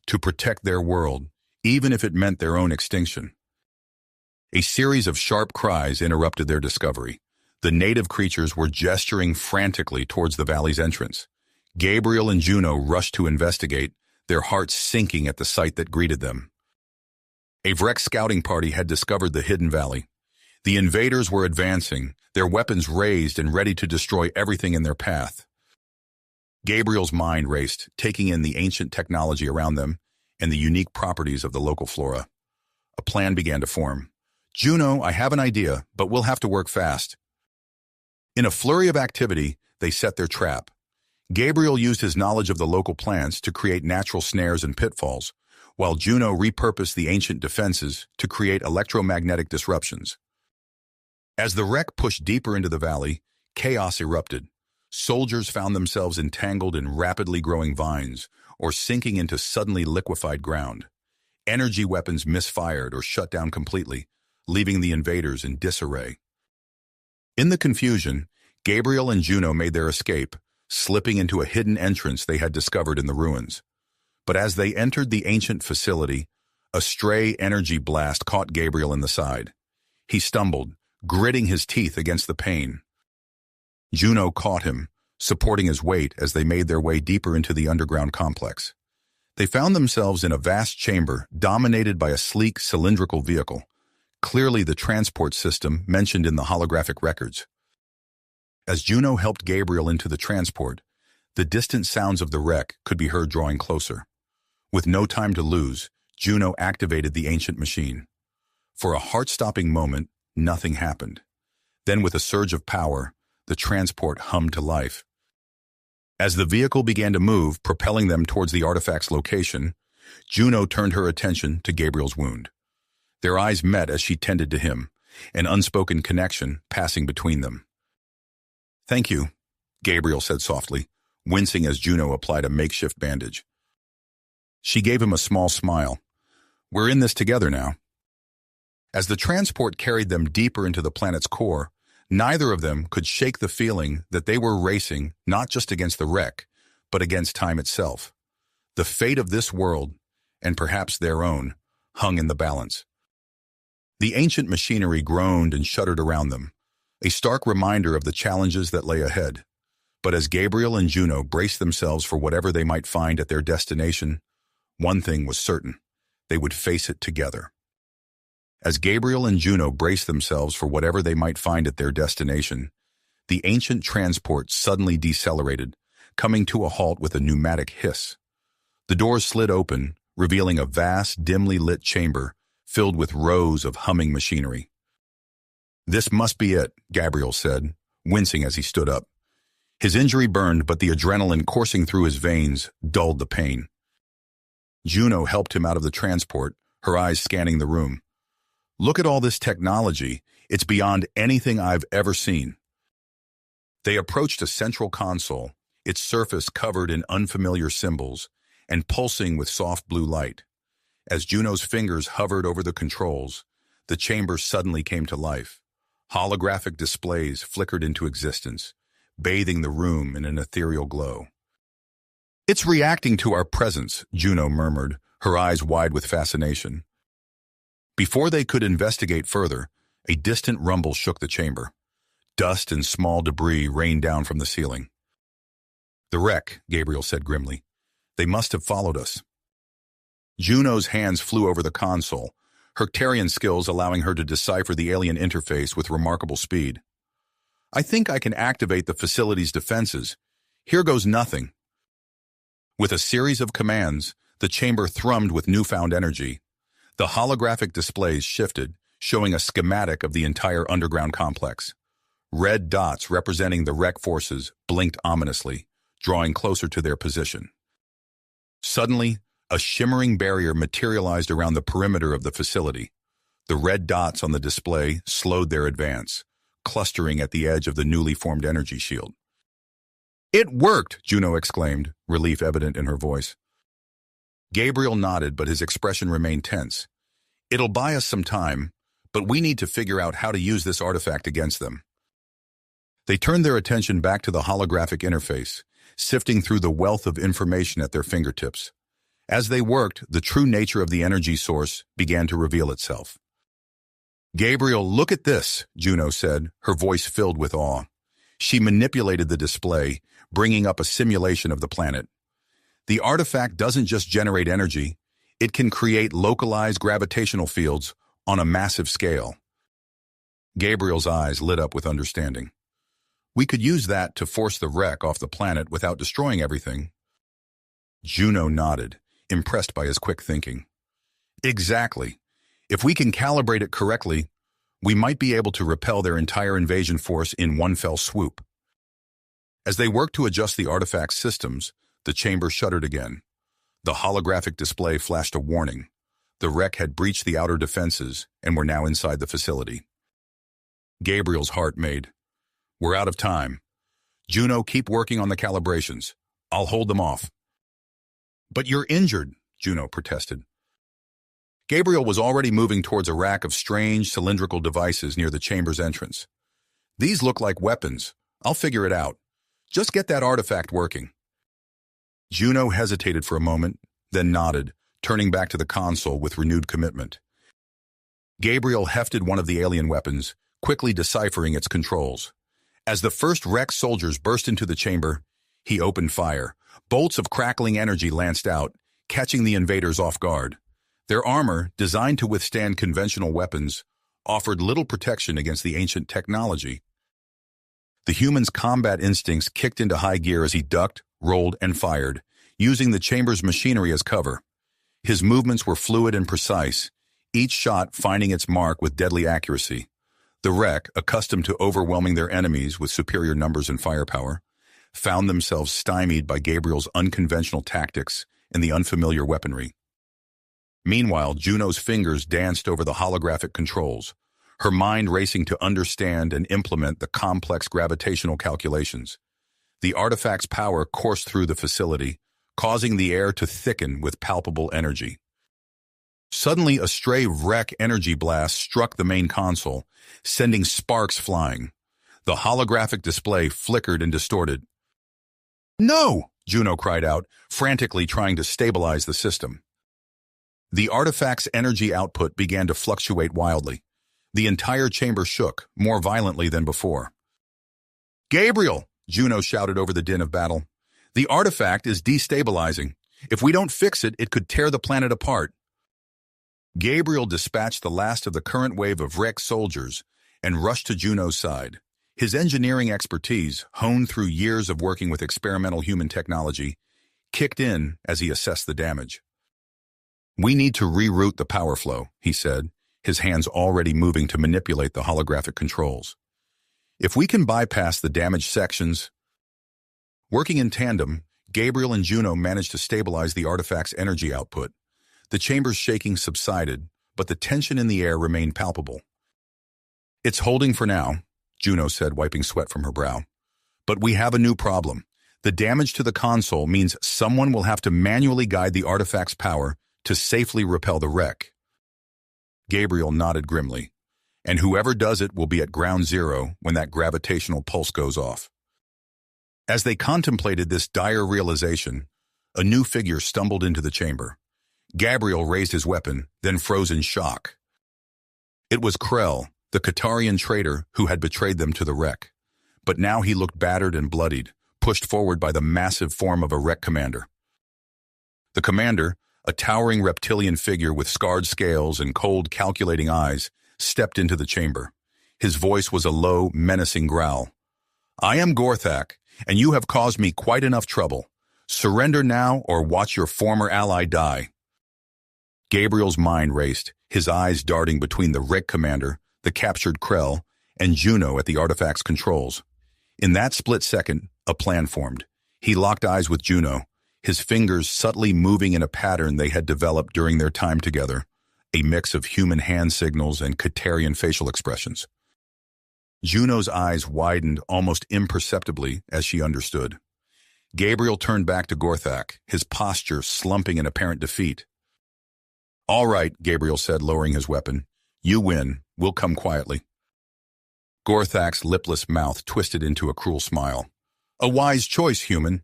to protect their world, even if it meant their own extinction. A series of sharp cries interrupted their discovery. The native creatures were gesturing frantically towards the valley's entrance. Gabriel and Juno rushed to investigate, their hearts sinking at the sight that greeted them. A Vrek scouting party had discovered the hidden valley. The invaders were advancing, their weapons raised and ready to destroy everything in their path. Gabriel's mind raced, taking in the ancient technology around them and the unique properties of the local flora. A plan began to form. "Juno, I have an idea, but we'll have to work fast." In a flurry of activity, they set their trap. Gabriel used his knowledge of the local plants to create natural snares and pitfalls, while Juno repurposed the ancient defenses to create electromagnetic disruptions. As the wreck pushed deeper into the valley, chaos erupted. Soldiers found themselves entangled in rapidly growing vines or sinking into suddenly liquefied ground. Energy weapons misfired or shut down completely, leaving the invaders in disarray. In the confusion, Gabriel and Juno made their escape, slipping into a hidden entrance they had discovered in the ruins. But as they entered the ancient facility, a stray energy blast caught Gabriel in the side. He stumbled, gritting his teeth against the pain. Juno caught him, supporting his weight as they made their way deeper into the underground complex. They found themselves in a vast chamber dominated by a sleek, cylindrical vehicle, clearly the transport system mentioned in the holographic records. As Juno helped Gabriel into the transport, the distant sounds of the wreck could be heard drawing closer. With no time to lose, Juno activated the ancient machine. For a heart-stopping moment, nothing happened. Then with a surge of power, the transport hummed to life. As the vehicle began to move, propelling them towards the artifact's location, Juno turned her attention to Gabriel's wound. Their eyes met as she tended to him, an unspoken connection passing between them. "Thank you," Gabriel said softly, wincing as Juno applied a makeshift bandage. She gave him a small smile. "We're in this together now." As the transport carried them deeper into the planet's core, neither of them could shake the feeling that they were racing not just against the wreck, but against time itself. The fate of this world, and perhaps their own, hung in the balance. The ancient machinery groaned and shuddered around them, a stark reminder of the challenges that lay ahead. But as Gabriel and Juno braced themselves for whatever they might find at their destination, one thing was certain: they would face it together. As Gabriel and Juno braced themselves for whatever they might find at their destination, the ancient transport suddenly decelerated, coming to a halt with a pneumatic hiss. The doors slid open, revealing a vast, dimly lit chamber filled with rows of humming machinery. "This must be it," Gabriel said, wincing as he stood up. His injury burned, but the adrenaline coursing through his veins dulled the pain. Juno helped him out of the transport, her eyes scanning the room. "Look at all this technology. It's beyond anything I've ever seen." They approached a central console, its surface covered in unfamiliar symbols and pulsing with soft blue light. As Juno's fingers hovered over the controls, the chamber suddenly came to life. Holographic displays flickered into existence, bathing the room in an ethereal glow. "It's reacting to our presence," Juno murmured, her eyes wide with fascination. Before they could investigate further, a distant rumble shook the chamber. Dust and small debris rained down from the ceiling. "The wreck," Gabriel said grimly. "They must have followed us." Juno's hands flew over the console, her Terrian skills allowing her to decipher the alien interface with remarkable speed. "I think I can activate the facility's defenses. Here goes nothing." With a series of commands, the chamber thrummed with newfound energy. The holographic displays shifted, showing a schematic of the entire underground complex. Red dots representing the wreck forces blinked ominously, drawing closer to their position. Suddenly, a shimmering barrier materialized around the perimeter of the facility. The red dots on the display slowed their advance, clustering at the edge of the newly formed energy shield. "It worked!" Juno exclaimed, relief evident in her voice. Gabriel nodded, but his expression remained tense. "It'll buy us some time, but we need to figure out how to use this artifact against them." They turned their attention back to the holographic interface, sifting through the wealth of information at their fingertips. As they worked, the true nature of the energy source began to reveal itself. "Gabriel, look at this," Juno said, her voice filled with awe. She manipulated the display, bringing up a simulation of the planet. "The artifact doesn't just generate energy, it can create localized gravitational fields on a massive scale." Gabriel's eyes lit up with understanding. "We could use that to force the wreck off the planet without destroying everything." Juno nodded, impressed by his quick thinking. "Exactly. If we can calibrate it correctly, we might be able to repel their entire invasion force in one fell swoop." As they worked to adjust the artifact's systems, the chamber shuddered again. The holographic display flashed a warning. The wreck had breached the outer defenses and were now inside the facility. Gabriel's heart made. "We're out of time. Juno, keep working on the calibrations. I'll hold them off." "But you're injured," Juno protested. Gabriel was already moving towards a rack of strange cylindrical devices near the chamber's entrance. "These look like weapons. I'll figure it out. Just get that artifact working." Juno hesitated for a moment, then nodded, turning back to the console with renewed commitment. Gabriel hefted one of the alien weapons, quickly deciphering its controls. As the first wreck soldiers burst into the chamber, he opened fire. Bolts of crackling energy lanced out, catching the invaders off guard. Their armor, designed to withstand conventional weapons, offered little protection against the ancient technology. The human's combat instincts kicked into high gear as he ducked, rolled, and fired, using the chamber's machinery as cover. His movements were fluid and precise, each shot finding its mark with deadly accuracy. The wreck, accustomed to overwhelming their enemies with superior numbers and firepower, found themselves stymied by Gabriel's unconventional tactics and the unfamiliar weaponry. Meanwhile, Juno's fingers danced over the holographic controls, her mind racing to understand and implement the complex gravitational calculations. The artifact's power coursed through the facility, causing the air to thicken with palpable energy. Suddenly, a stray wreck energy blast struck the main console, sending sparks flying. The holographic display flickered and distorted. "No!" Juno cried out, frantically trying to stabilize the system. The artifact's energy output began to fluctuate wildly. The entire chamber shook, more violently than before. "Gabriel!" Juno shouted over the din of battle. "The artifact is destabilizing. If we don't fix it, it could tear the planet apart." Gabriel dispatched the last of the current wave of wrecked soldiers and rushed to Juno's side. His engineering expertise, honed through years of working with experimental human technology, kicked in as he assessed the damage. "We need to reroute the power flow," he said, his hands already moving to manipulate the holographic controls. "If we can bypass the damaged sections..." Working in tandem, Gabriel and Juno managed to stabilize the artifact's energy output. The chamber's shaking subsided, but the tension in the air remained palpable. "It's holding for now," Juno said, wiping sweat from her brow. "But we have a new problem. The damage to the console means someone will have to manually guide the artifact's power to safely repel the wreck." Gabriel nodded grimly. "And whoever does it will be at ground zero when that gravitational pulse goes off." As they contemplated this dire realization, a new figure stumbled into the chamber. Gabriel raised his weapon, then froze in shock. It was Krell, the Katarian traitor who had betrayed them to the wreck. But now he looked battered and bloodied, pushed forward by the massive form of a wreck commander. The commander, a towering reptilian figure with scarred scales and cold, calculating eyes, stepped into the chamber. His voice was a low, menacing growl. "I am Gorthak, and you have caused me quite enough trouble. Surrender now or watch your former ally die." Gabriel's mind raced, his eyes darting between the wreck commander, the captured Krell, and Juno at the artifact's controls. In that split second, a plan formed. He locked eyes with Juno, his fingers subtly moving in a pattern they had developed during their time together, a mix of human hand signals and Katarian facial expressions. Juno's eyes widened almost imperceptibly as she understood. Gabriel turned back to Gorthak, his posture slumping in apparent defeat. "All right," Gabriel said, lowering his weapon. "You win. We'll come quietly." Gorthak's lipless mouth twisted into a cruel smile. "A wise choice, human.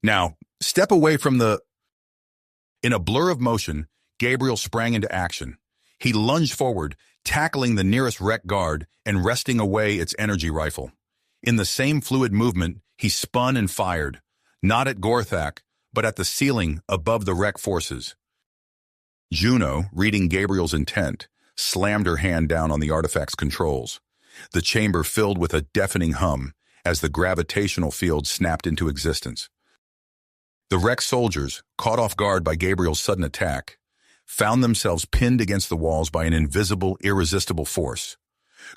Now, step away from the..." In a blur of motion, Gabriel sprang into action. He lunged forward, tackling the nearest wreck guard and wresting away its energy rifle. In the same fluid movement, he spun and fired, not at Gorthak, but at the ceiling above the wreck forces. Juno, reading Gabriel's intent, slammed her hand down on the artifact's controls. The chamber filled with a deafening hum as the gravitational field snapped into existence. The wrecked soldiers, caught off guard by Gabriel's sudden attack, found themselves pinned against the walls by an invisible, irresistible force.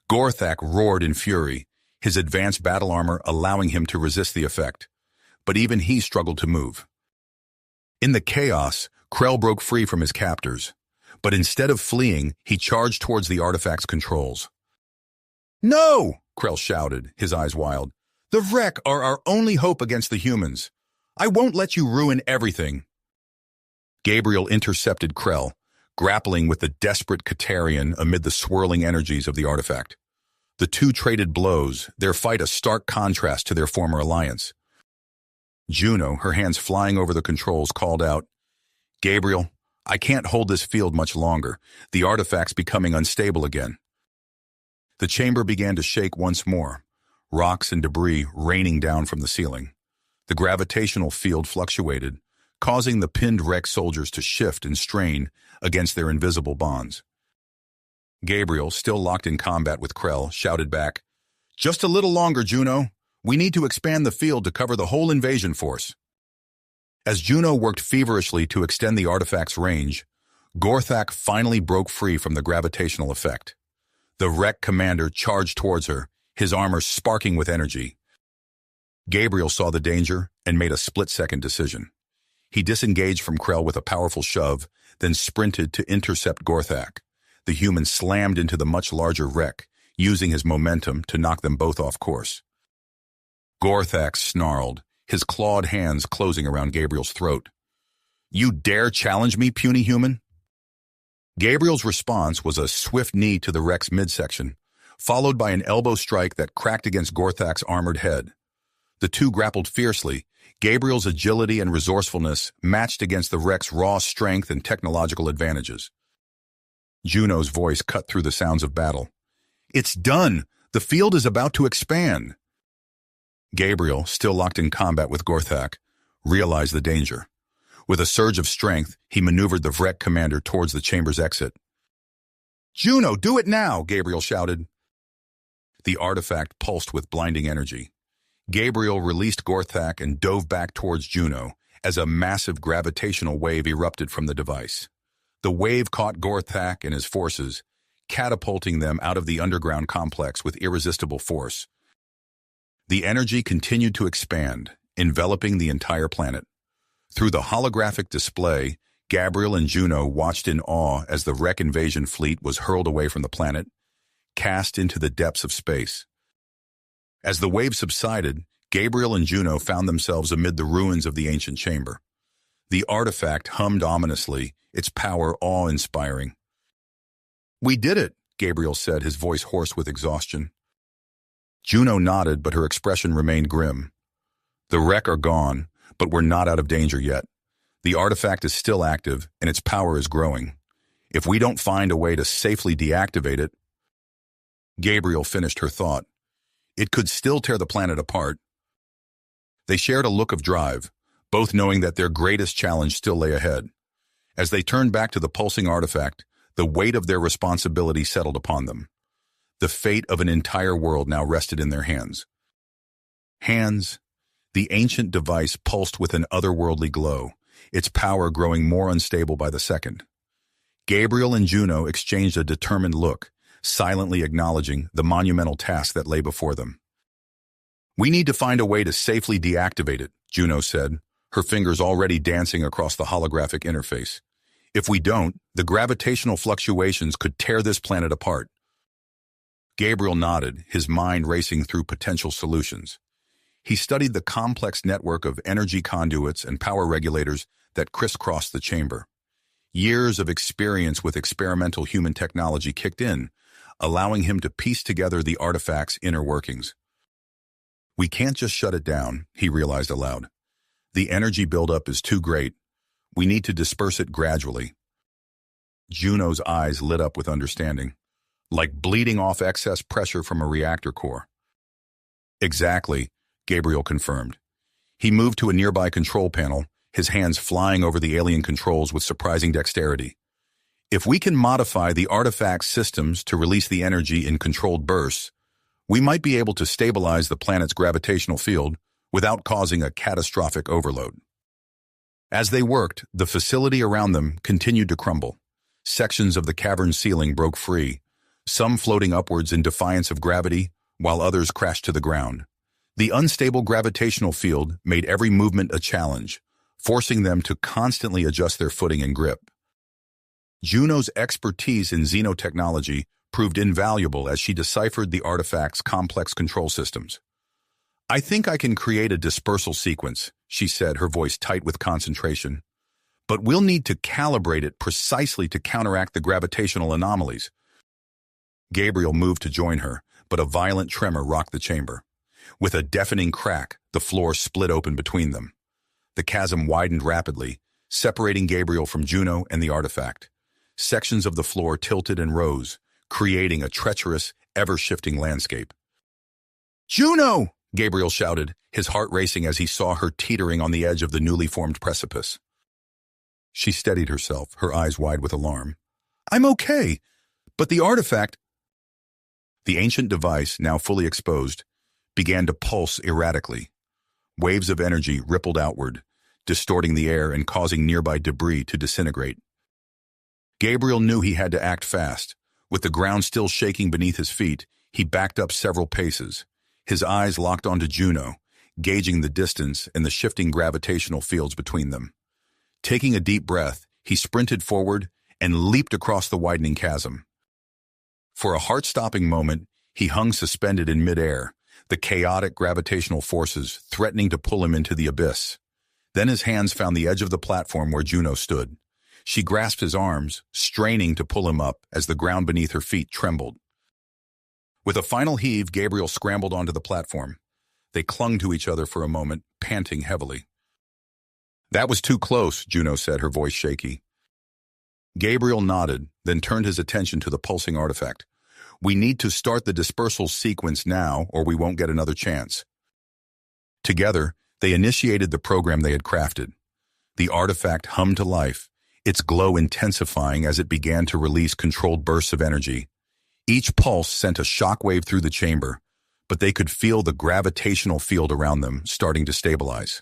Gorthak roared in fury, his advanced battle armor allowing him to resist the effect. But even he struggled to move. In the chaos, Krell broke free from his captors, but instead of fleeing, he charged towards the artifact's controls. "No!" Krell shouted, his eyes wild. "The wreck are our only hope against the humans. I won't let you ruin everything." Gabriel intercepted Krell, grappling with the desperate Katarian amid the swirling energies of the artifact. The two traded blows, their fight a stark contrast to their former alliance. Juno, her hands flying over the controls, called out, "Gabriel, I can't hold this field much longer. The artifact's becoming unstable again." The chamber began to shake once more, rocks and debris raining down from the ceiling. The gravitational field fluctuated, causing the pinned wreck soldiers to shift and strain against their invisible bonds. Gabriel, still locked in combat with Krell, shouted back, "Just a little longer, Juno. We need to expand the field to cover the whole invasion force." As Juno worked feverishly to extend the artifact's range, Gorthak finally broke free from the gravitational effect. The wreck commander charged towards her, his armor sparking with energy. Gabriel saw the danger and made a split-second decision. He disengaged from Krell with a powerful shove, then sprinted to intercept Gorthak. The human slammed into the much larger wreck, using his momentum to knock them both off course. Gorthak snarled, his clawed hands closing around Gabriel's throat. "You dare challenge me, puny human?" Gabriel's response was a swift knee to the wreck's midsection, followed by an elbow strike that cracked against Gorthak's armored head. The two grappled fiercely, Gabriel's agility and resourcefulness matched against the wreck's raw strength and technological advantages. Juno's voice cut through the sounds of battle. "It's done! The field is about to expand!" Gabriel, still locked in combat with Gorthak, realized the danger. With a surge of strength, he maneuvered the Vrek commander towards the chamber's exit. "Juno, do it now!" Gabriel shouted. The artifact pulsed with blinding energy. Gabriel released Gorthak and dove back towards Juno as a massive gravitational wave erupted from the device. The wave caught Gorthak and his forces, catapulting them out of the underground complex with irresistible force. The energy continued to expand, enveloping the entire planet. Through the holographic display, Gabriel and Juno watched in awe as the Vrek invasion fleet was hurled away from the planet, cast into the depths of space. As the wave subsided, Gabriel and Juno found themselves amid the ruins of the ancient chamber. The artifact hummed ominously, its power awe-inspiring. "We did it," Gabriel said, his voice hoarse with exhaustion. Juno nodded, but her expression remained grim. "The Vrek are gone, but we're not out of danger yet. The artifact is still active, and its power is growing. If we don't find a way to safely deactivate it..." Gabriel finished her thought. "It could still tear the planet apart." They shared a look of drive, both knowing that their greatest challenge still lay ahead. As they turned back to the pulsing artifact, the weight of their responsibility settled upon them. The fate of an entire world now rested in their hands. The ancient device pulsed with an otherworldly glow, its power growing more unstable by the second. Gabriel and Juno exchanged a determined look, silently acknowledging the monumental task that lay before them. "We need to find a way to safely deactivate it," Juno said, her fingers already dancing across the holographic interface. "If we don't, the gravitational fluctuations could tear this planet apart." Gabriel nodded, his mind racing through potential solutions. He studied the complex network of energy conduits and power regulators that crisscrossed the chamber. Years of experience with experimental human technology kicked in, allowing him to piece together the artifact's inner workings. "We can't just shut it down," he realized aloud. "The energy buildup is too great. We need to disperse it gradually." Juno's eyes lit up with understanding, like bleeding off excess pressure from a reactor core. "Exactly," Gabriel confirmed. He moved to a nearby control panel, his hands flying over the alien controls with surprising dexterity. "If we can modify the artifact's systems to release the energy in controlled bursts, we might be able to stabilize the planet's gravitational field without causing a catastrophic overload." As they worked, the facility around them continued to crumble. Sections of the cavern ceiling broke free, some floating upwards in defiance of gravity, while others crashed to the ground. The unstable gravitational field made every movement a challenge, forcing them to constantly adjust their footing and grip. Juno's expertise in xenotechnology proved invaluable as she deciphered the artifact's complex control systems. "I think I can create a dispersal sequence," she said, her voice tight with concentration. "But we'll need to calibrate it precisely to counteract the gravitational anomalies." Gabriel moved to join her, but a violent tremor rocked the chamber. With a deafening crack, the floor split open between them. The chasm widened rapidly, separating Gabriel from Juno and the artifact. Sections of the floor tilted and rose, creating a treacherous, ever-shifting landscape. "Juno!" Gabriel shouted, his heart racing as he saw her teetering on the edge of the newly formed precipice. She steadied herself, her eyes wide with alarm. "I'm okay, but the artifact..." The ancient device, now fully exposed, began to pulse erratically. Waves of energy rippled outward, distorting the air and causing nearby debris to disintegrate. Gabriel knew he had to act fast. With the ground still shaking beneath his feet, he backed up several paces. His eyes locked onto Juno, gauging the distance and the shifting gravitational fields between them. Taking a deep breath, he sprinted forward and leaped across the widening chasm. For a heart-stopping moment, he hung suspended in midair, the chaotic gravitational forces threatening to pull him into the abyss. Then his hands found the edge of the platform where Juno stood. She grasped his arms, straining to pull him up as the ground beneath her feet trembled. With a final heave, Gabriel scrambled onto the platform. They clung to each other for a moment, panting heavily. "That was too close," Juno said, her voice shaky. Gabriel nodded, then turned his attention to the pulsing artifact. "We need to start the dispersal sequence now, or we won't get another chance." Together, they initiated the program they had crafted. The artifact hummed to life, its glow intensifying as it began to release controlled bursts of energy. Each pulse sent a shockwave through the chamber, but they could feel the gravitational field around them starting to stabilize.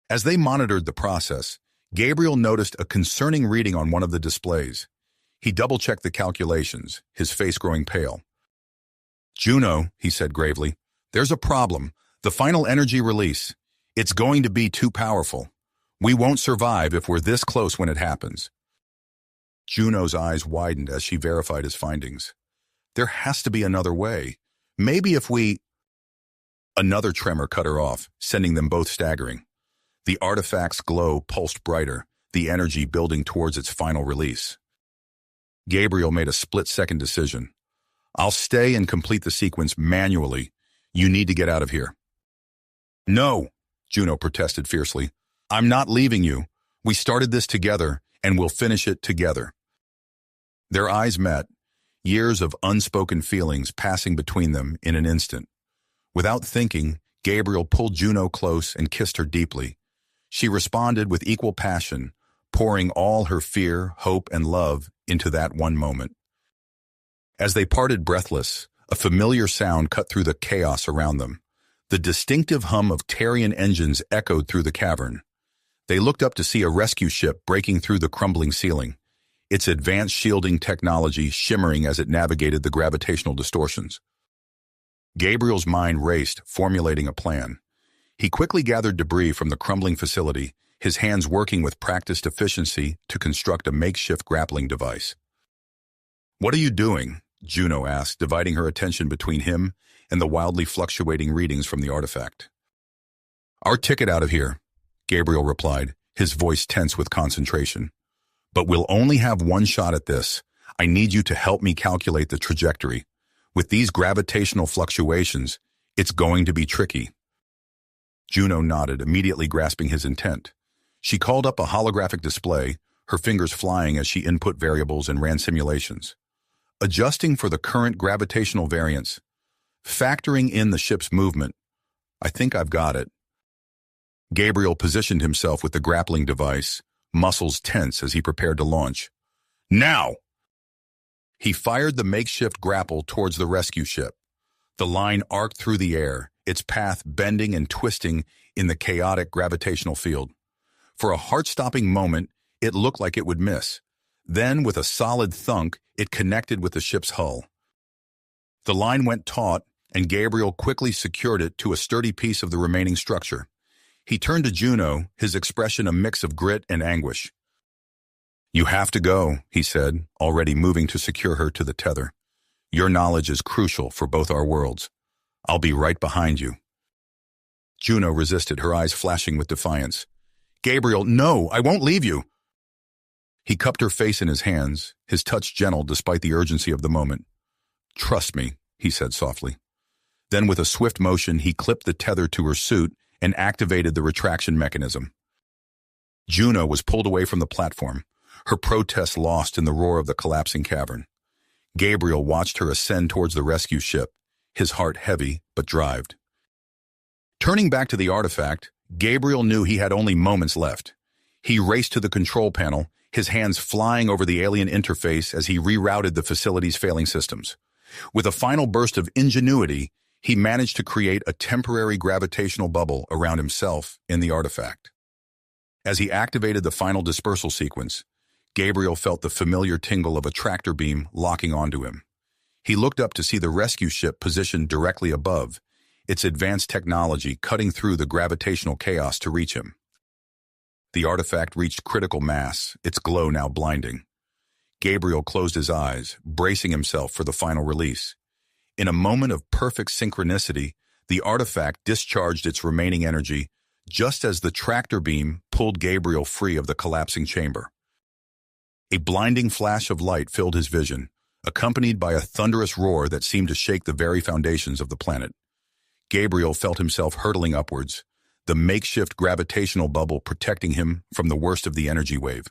As they monitored the process, Gabriel noticed a concerning reading on one of the displays. He double-checked the calculations, his face growing pale. "Juno," he said gravely, "there's a problem. The final energy release. It's going to be too powerful. We won't survive if we're this close when it happens." Juno's eyes widened as she verified his findings. "There has to be another way. Maybe if we—" Another tremor cut her off, sending them both staggering. The artifact's glow pulsed brighter, the energy building towards its final release. Gabriel made a split-second decision. "I'll stay and complete the sequence manually. You need to get out of here." "No," Juno protested fiercely. "I'm not leaving you. We started this together, and we'll finish it together." Their eyes met, years of unspoken feelings passing between them in an instant. Without thinking, Gabriel pulled Juno close and kissed her deeply. She responded with equal passion, pouring all her fear, hope, and love into that one moment. As they parted breathless, a familiar sound cut through the chaos around them. The distinctive hum of Tarian engines echoed through the cavern. They looked up to see a rescue ship breaking through the crumbling ceiling, its advanced shielding technology shimmering as it navigated the gravitational distortions. Gabriel's mind raced, formulating a plan. He quickly gathered debris from the crumbling facility, his hands working with practiced efficiency to construct a makeshift grappling device. "What are you doing?" Juno asked, dividing her attention between him and the wildly fluctuating readings from the artifact. "Our ticket out of here," Gabriel replied, his voice tense with concentration. "But we'll only have one shot at this. I need you to help me calculate the trajectory. With these gravitational fluctuations, it's going to be tricky." Juno nodded, immediately grasping his intent. She called up a holographic display, her fingers flying as she input variables and ran simulations. Adjusting for the current gravitational variance, factoring in the ship's movement. "I think I've got it." Gabriel positioned himself with the grappling device, muscles tense as he prepared to launch. "Now!" He fired the makeshift grapple towards the rescue ship. The line arced through the air, its path bending and twisting in the chaotic gravitational field. For a heart-stopping moment, it looked like it would miss. Then, with a solid thunk, it connected with the ship's hull. The line went taut, and Gabriel quickly secured it to a sturdy piece of the remaining structure. He turned to Juno, his expression a mix of grit and anguish. "You have to go," he said, already moving to secure her to the tether. "Your knowledge is crucial for both our worlds. I'll be right behind you." Juno resisted, her eyes flashing with defiance. "Gabriel, no, I won't leave you." He cupped her face in his hands, his touch gentle despite the urgency of the moment. "Trust me," he said softly. Then with a swift motion, he clipped the tether to her suit and activated the retraction mechanism. Juno was pulled away from the platform, her protest lost in the roar of the collapsing cavern. Gabriel watched her ascend towards the rescue ship, his heart heavy but drived. Turning back to the artifact, Gabriel knew he had only moments left. He raced to the control panel, his hands flying over the alien interface as he rerouted the facility's failing systems. With a final burst of ingenuity, he managed to create a temporary gravitational bubble around himself and the artifact. As he activated the final dispersal sequence, Gabriel felt the familiar tingle of a tractor beam locking onto him. He looked up to see the rescue ship positioned directly above, its advanced technology cutting through the gravitational chaos to reach him. The artifact reached critical mass, its glow now blinding. Gabriel closed his eyes, bracing himself for the final release. In a moment of perfect synchronicity, the artifact discharged its remaining energy just as the tractor beam pulled Gabriel free of the collapsing chamber. A blinding flash of light filled his vision, accompanied by a thunderous roar that seemed to shake the very foundations of the planet. Gabriel felt himself hurtling upwards, the makeshift gravitational bubble protecting him from the worst of the energy wave.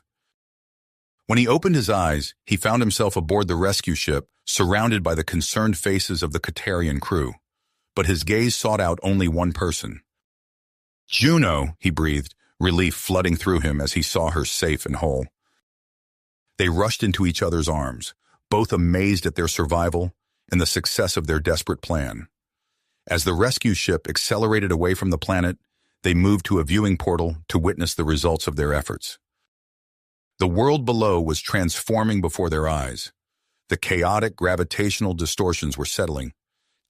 When he opened his eyes, he found himself aboard the rescue ship, surrounded by the concerned faces of the Caterian crew. But his gaze sought out only one person, Juno, he breathed, relief flooding through him as he saw her safe and whole. They rushed into each other's arms, both amazed at their survival and the success of their desperate plan. As the rescue ship accelerated away from the planet, they moved to a viewing portal to witness the results of their efforts. The world below was transforming before their eyes. The chaotic gravitational distortions were settling,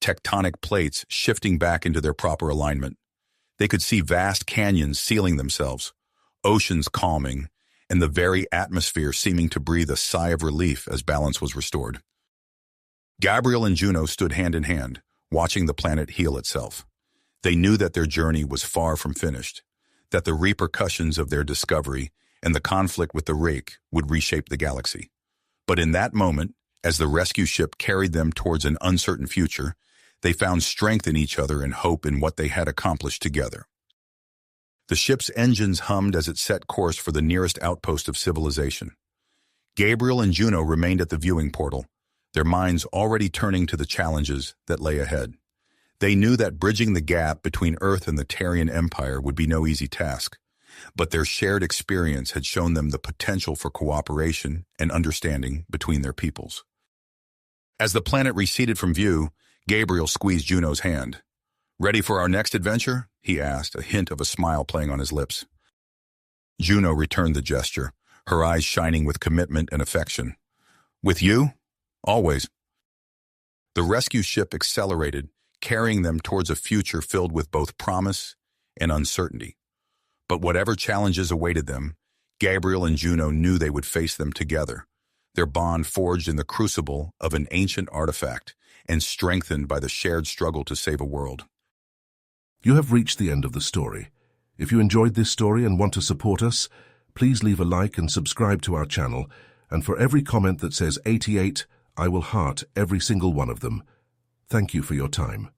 tectonic plates shifting back into their proper alignment. They could see vast canyons sealing themselves, oceans calming, and the very atmosphere seeming to breathe a sigh of relief as balance was restored. Gabriel and Juno stood hand in hand, watching the planet heal itself. They knew that their journey was far from finished, that the repercussions of their discovery and the conflict with the Rake would reshape the galaxy. But in that moment, as the rescue ship carried them towards an uncertain future, they found strength in each other and hope in what they had accomplished together. The ship's engines hummed as it set course for the nearest outpost of civilization. Gabriel and Juno remained at the viewing portal, their minds already turning to the challenges that lay ahead. They knew that bridging the gap between Earth and the Tarian Empire would be no easy task, but their shared experience had shown them the potential for cooperation and understanding between their peoples. As the planet receded from view, Gabriel squeezed Juno's hand. "Ready for our next adventure?" he asked, a hint of a smile playing on his lips. Juno returned the gesture, her eyes shining with commitment and affection. "With you? Always." The rescue ship accelerated, carrying them towards a future filled with both promise and uncertainty. But whatever challenges awaited them, Gabriel and Juno knew they would face them together, their bond forged in the crucible of an ancient artifact and strengthened by the shared struggle to save a world. You have reached the end of the story. If you enjoyed this story and want to support us, please leave a like and subscribe to our channel, and for every comment that says 88, I will heart every single one of them. Thank you for your time.